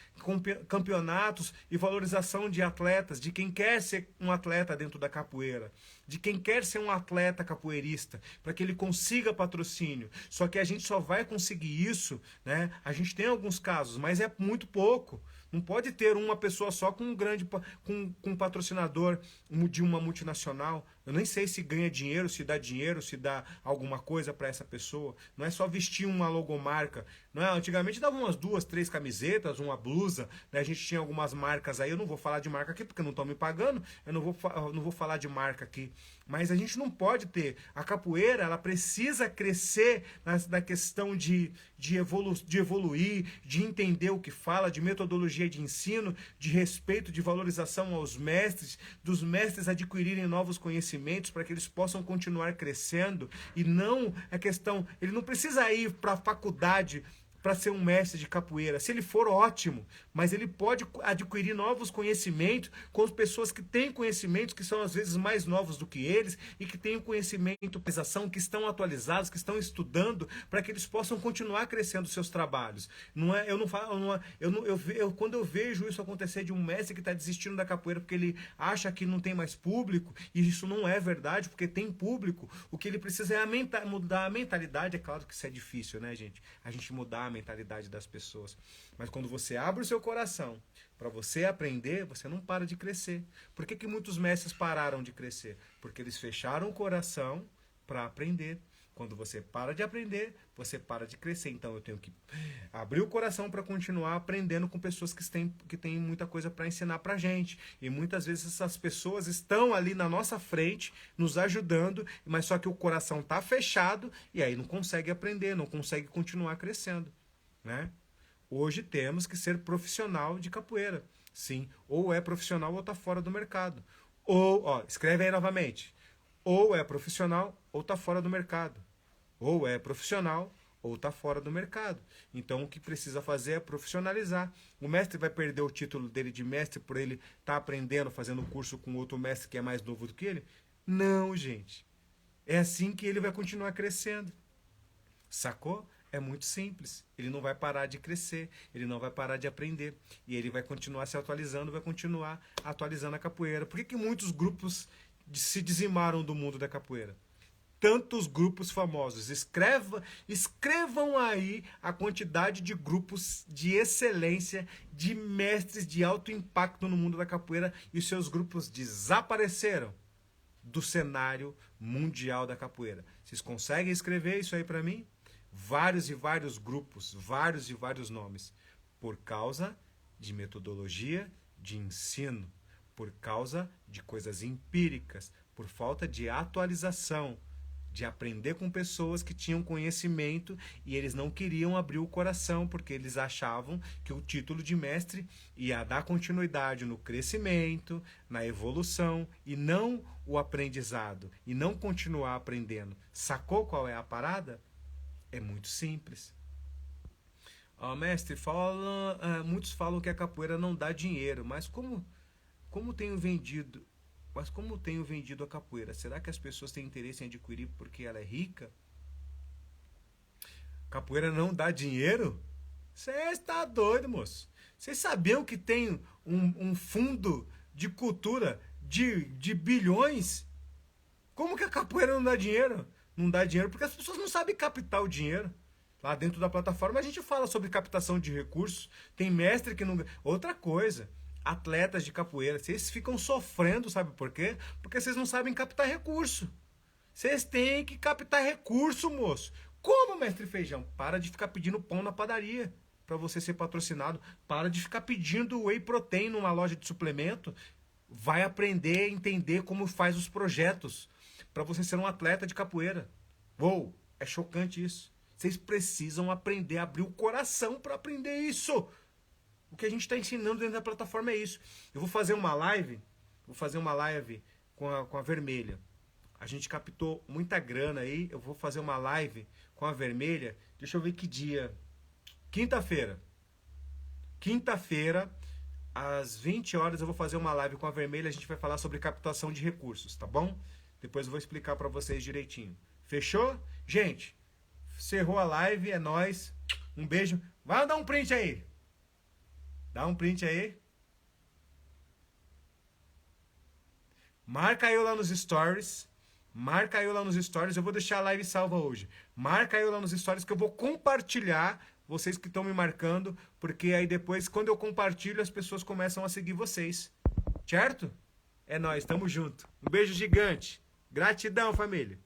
campeonatos e valorização de atletas, de quem quer ser um atleta dentro da capoeira, de quem quer ser um atleta capoeirista, para que ele consiga patrocínio. Só que a gente só vai conseguir isso, né? A gente tem alguns casos, mas é muito pouco. Não pode ter uma pessoa só com um grande com um patrocinador de uma multinacional. Eu nem sei se ganha dinheiro, se dá alguma coisa para essa pessoa. Não é só vestir uma logomarca. Não é? Antigamente dava umas 2, 3 camisetas, uma blusa. Né? A gente tinha algumas marcas aí. Eu não vou falar de marca aqui porque não estão me pagando. Eu não vou falar de marca aqui. Mas a gente não pode ter. A capoeira, ela precisa crescer na questão de evoluir, de entender o que fala, de metodologia de ensino, de respeito, de valorização aos mestres, dos mestres adquirirem novos conhecimentos para que eles possam continuar crescendo. E não a questão. Ele não precisa ir para a faculdade para ser um mestre de capoeira. Se ele for, ótimo, mas ele pode adquirir novos conhecimentos com as pessoas que têm conhecimentos que são às vezes mais novos do que eles e que têm o conhecimento, que estão atualizados, que estão estudando para que eles possam continuar crescendo seus trabalhos. Não é, eu não falo, não é, quando eu vejo isso acontecer de um mestre que está desistindo da capoeira porque ele acha que não tem mais público, e isso não é verdade, porque tem público. O que ele precisa é mudar a mentalidade. É claro que isso é difícil, né, gente? A gente mudar a mentalidade das pessoas. Mas quando você abre o seu coração para você aprender, você não para de crescer. Por que muitos mestres pararam de crescer? Porque eles fecharam o coração para aprender. Quando você para de aprender, você para de crescer. Então eu tenho que abrir o coração para continuar aprendendo com pessoas que têm muita coisa para ensinar para gente. E muitas vezes essas pessoas estão ali na nossa frente, nos ajudando, mas só que o coração está fechado e aí não consegue aprender, não consegue continuar crescendo. Né? Hoje temos que ser profissional de capoeira. Sim, ou é profissional ou está fora do mercado. Ou, ó, escreve aí novamente. Ou é profissional ou está fora do mercado. Ou é profissional ou está fora do mercado. Então o que precisa fazer é profissionalizar. O mestre vai perder o título dele de mestre por ele estar aprendendo, fazendo curso com outro mestre que é mais novo do que ele? Não, gente. É assim que ele vai continuar crescendo. Sacou? É muito simples. Ele não vai parar de crescer, ele não vai parar de aprender. E ele vai continuar se atualizando, vai continuar atualizando a capoeira. Por que muitos grupos se dizimaram do mundo da capoeira? Tantos grupos famosos. Escrevam aí a quantidade de grupos de excelência, de mestres de alto impacto no mundo da capoeira, e os seus grupos desapareceram do cenário mundial da capoeira. Vocês conseguem escrever isso aí para mim? Vários e vários grupos, vários e vários nomes, por causa de metodologia de ensino, por causa de coisas empíricas, por falta de atualização, de aprender com pessoas que tinham conhecimento e eles não queriam abrir o coração porque eles achavam que o título de mestre ia dar continuidade no crescimento, na evolução e não o aprendizado, e não continuar aprendendo. Sacou qual é a parada? É muito simples. Mestre, muitos falam que a capoeira não dá dinheiro, mas como tenho vendido? Mas como tenho vendido a capoeira? Será que as pessoas têm interesse em adquirir porque ela é rica? Capoeira não dá dinheiro? Você está doido, moço. Vocês sabiam que tem um fundo de cultura de bilhões? Como que a capoeira não dá dinheiro? Não dá dinheiro porque as pessoas não sabem captar o dinheiro. Lá dentro da plataforma a gente fala sobre captação de recursos. Tem mestre que não... Outra coisa, atletas de capoeira, vocês ficam sofrendo, sabe por quê? Porque vocês não sabem captar recurso. Vocês têm que captar recurso, moço. Como, mestre Feijão? Para de ficar pedindo pão na padaria para você ser patrocinado. Para de ficar pedindo whey protein numa loja de suplemento. Vai aprender a entender como faz os projetos para você ser um atleta de capoeira. Uou, é chocante isso. Vocês precisam aprender a abrir o coração para aprender isso. O que a gente está ensinando dentro da plataforma é isso. Eu vou fazer uma live com a Vermelha. A gente captou muita grana aí. Eu vou fazer uma live com a Vermelha. Deixa eu ver que dia. Quinta-feira. Quinta-feira, às 20 horas, eu vou fazer uma live com a Vermelha. A gente vai falar sobre captação de recursos, tá bom? Depois eu vou explicar para vocês direitinho. Fechou? Gente, encerrou a live, é nóis. Um beijo. Vai dar um print aí. Dá um print aí. Marca eu lá nos stories. Marca eu lá nos stories. Eu vou deixar a live salva hoje. Marca eu lá nos stories que eu vou compartilhar. Vocês que estão me marcando. Porque aí depois, quando eu compartilho, as pessoas começam a seguir vocês. Certo? É nóis, tamo junto. Um beijo gigante. Gratidão, família.